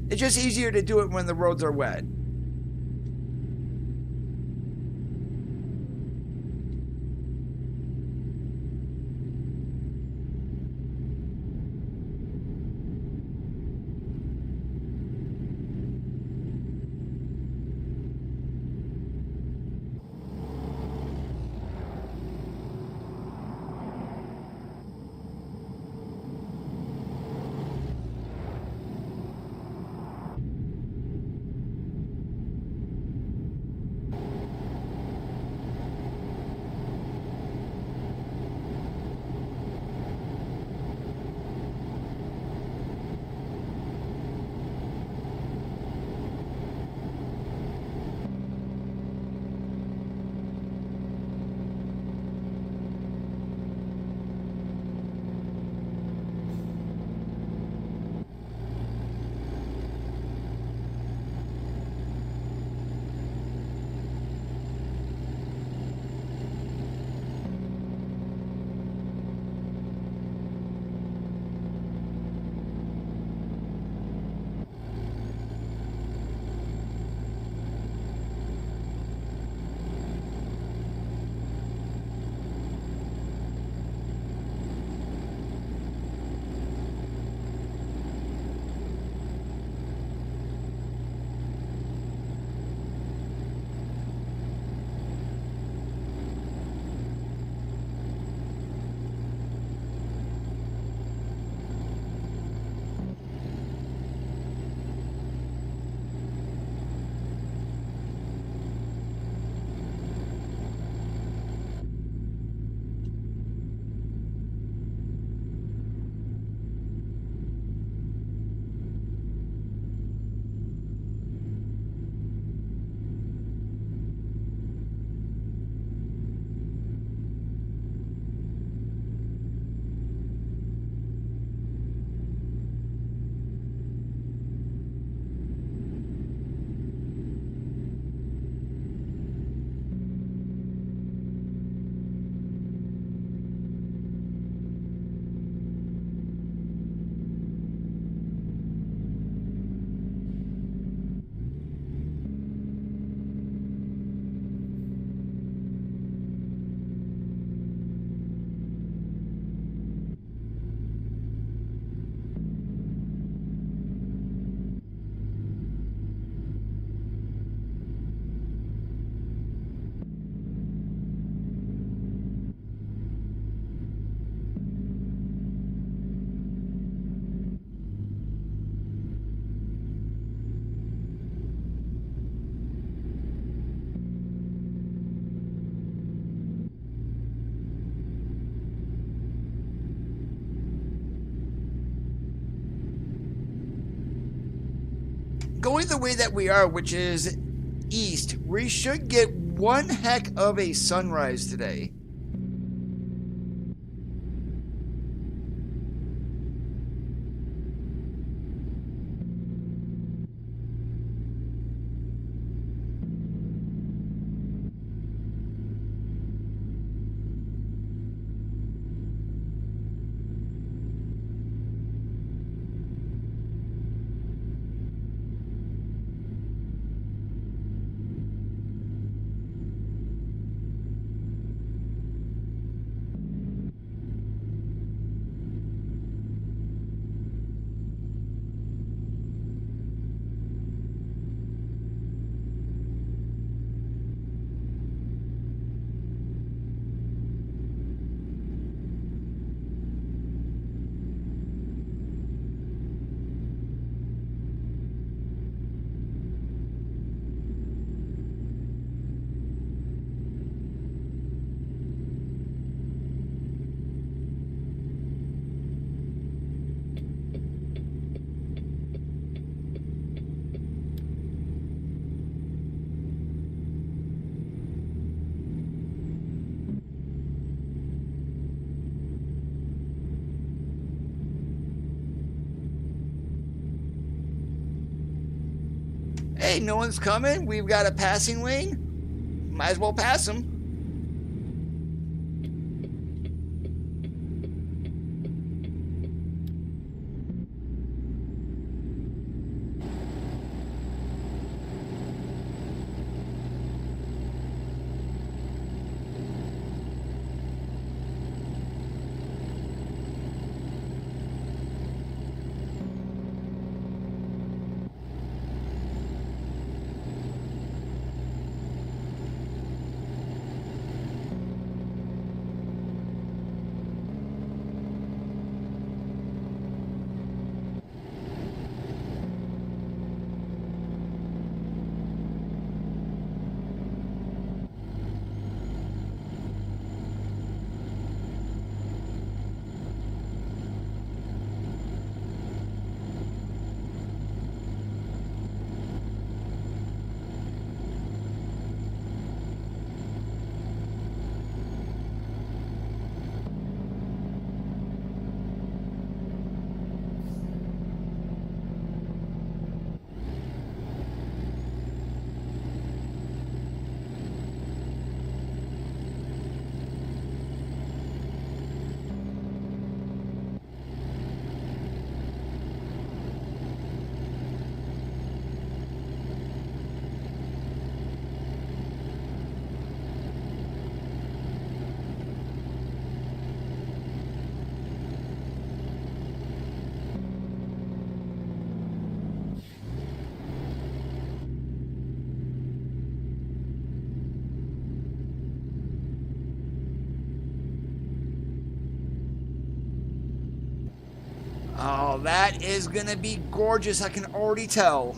It's just easier to do it when the roads are wet. going the way that we are, which is east, we should get one heck of a sunrise today. Hey, no one's coming. We've got a passing lane. Might as well pass them. Oh, that is going to be gorgeous. I can already tell.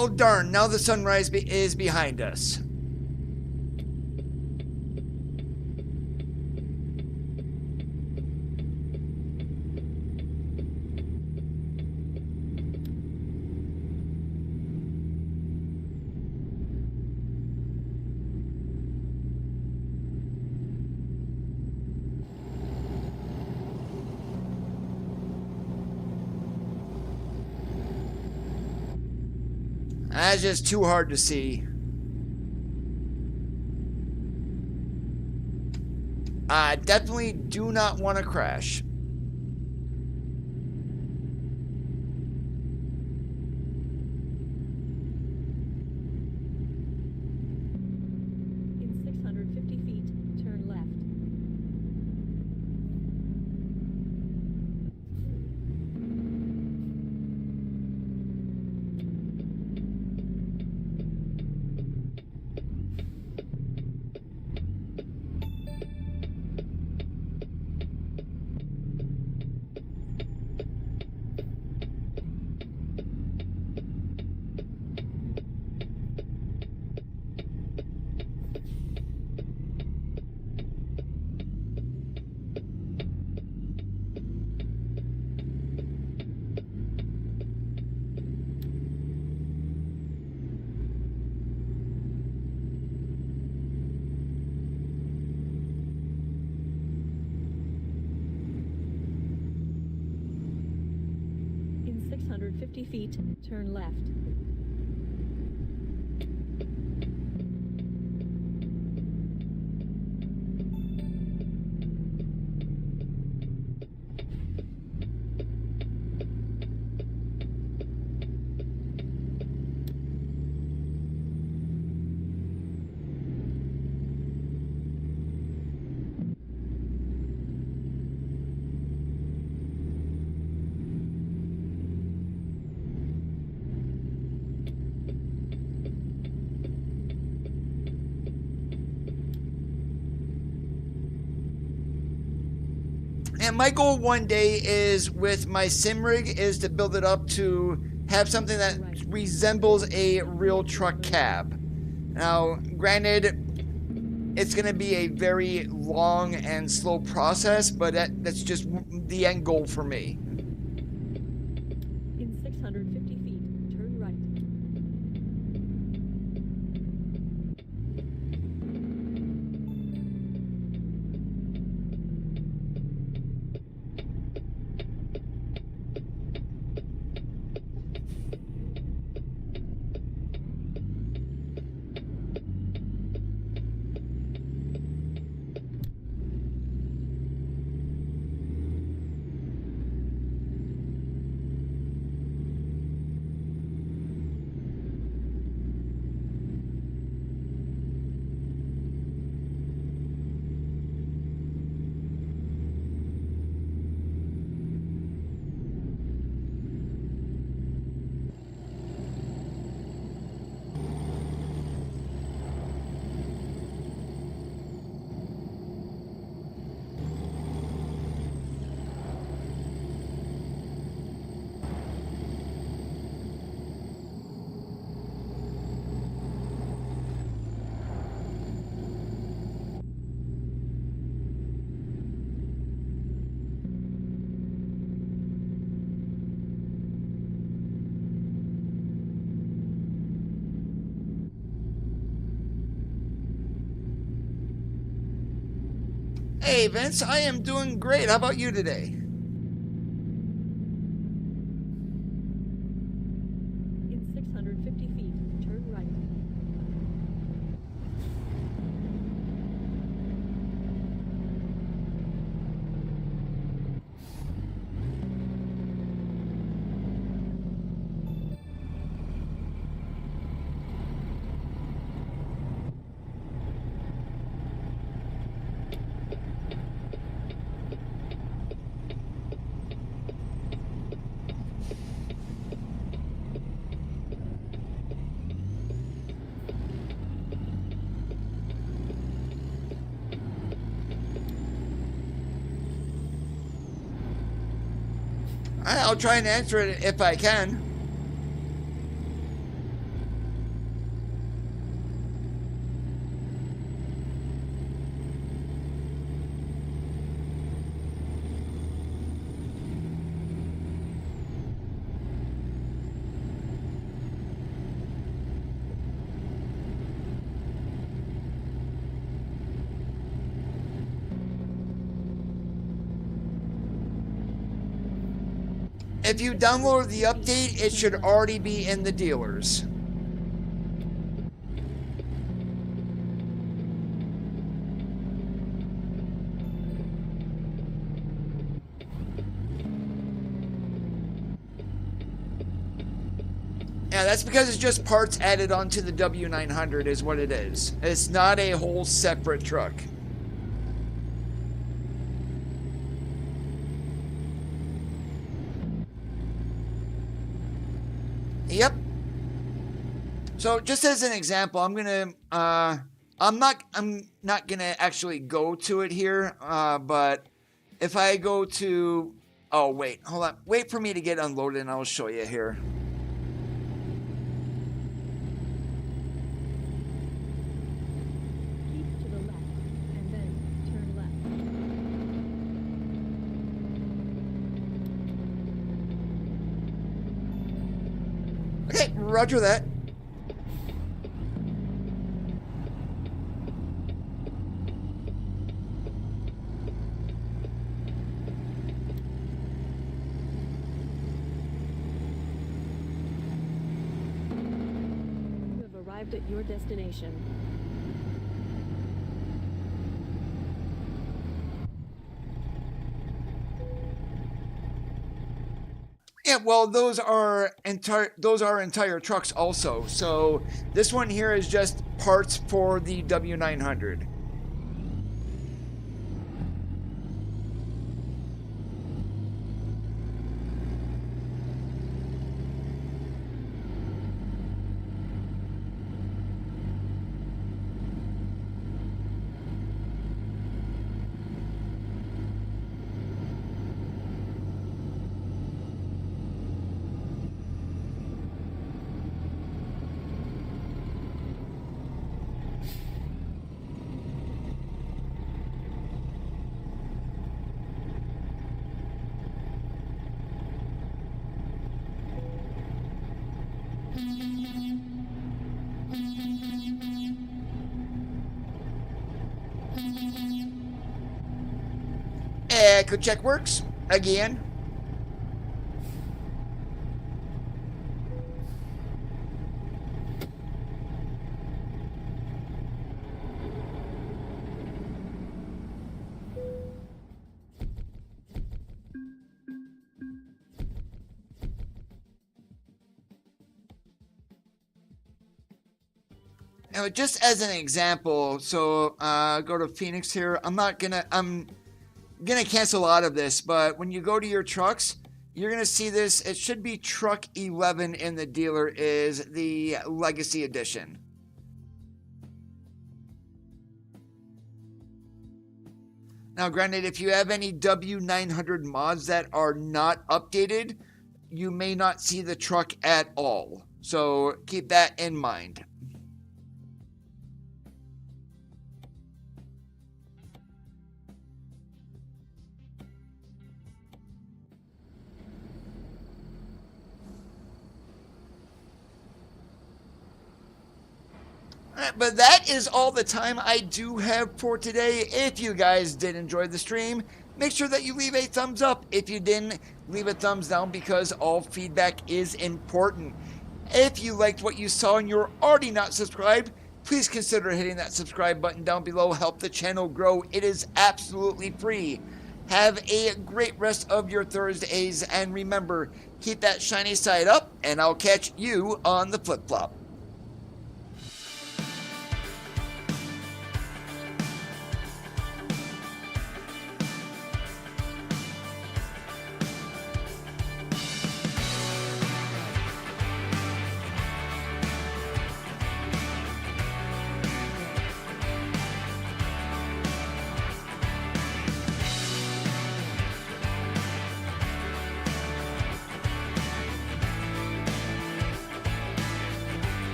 Well, darn, now the sunrise is behind us. That's just too hard to see. I definitely do not want to crash. In 650 feet, turn left. In 650 feet, turn left. And my goal one day is with my sim rig is to build it up to have something that resembles a real truck cab. Now, granted, it's going to be a very long and slow process, but that's just the end goal for me. In 650 feet, turn right. Hey Vince, I am doing great. How about you today? In 650 feet, turn right. I'll try and answer it if I can. If you download the update, it should already be in the dealers. Yeah, that's because it's just parts added onto the W900 is what it is. It's not a whole separate truck. Yep. So just as an example, I'm not gonna actually go to it here, but if I go to, oh wait, hold on, wait for me to get unloaded and I'll show you here. Keep to the left, and then turn left. Okay, roger that. You have arrived at your destination. Yeah, well, those are entire trucks also. So this one here is just parts for the W900. Echo check works again. Now, just as an example, so go to Phoenix here. I'm gonna cancel out of this, but when you go to your trucks, you're gonna see this. It should be truck 11 in the dealer is the Legacy Edition. Now, granted, if you have any W900 mods that are not updated, you may not see the truck at all. So keep that in mind. But that is all the time I do have for today. If you guys did enjoy the stream, make sure that you leave a thumbs up. If you didn't, leave a thumbs down because all feedback is important. If you liked what you saw and you're already not subscribed, please consider hitting that subscribe button down below. Help the channel grow. It is absolutely free. Have a great rest of your Thursdays, and remember, keep that shiny side up, and I'll catch you on the flip-flop.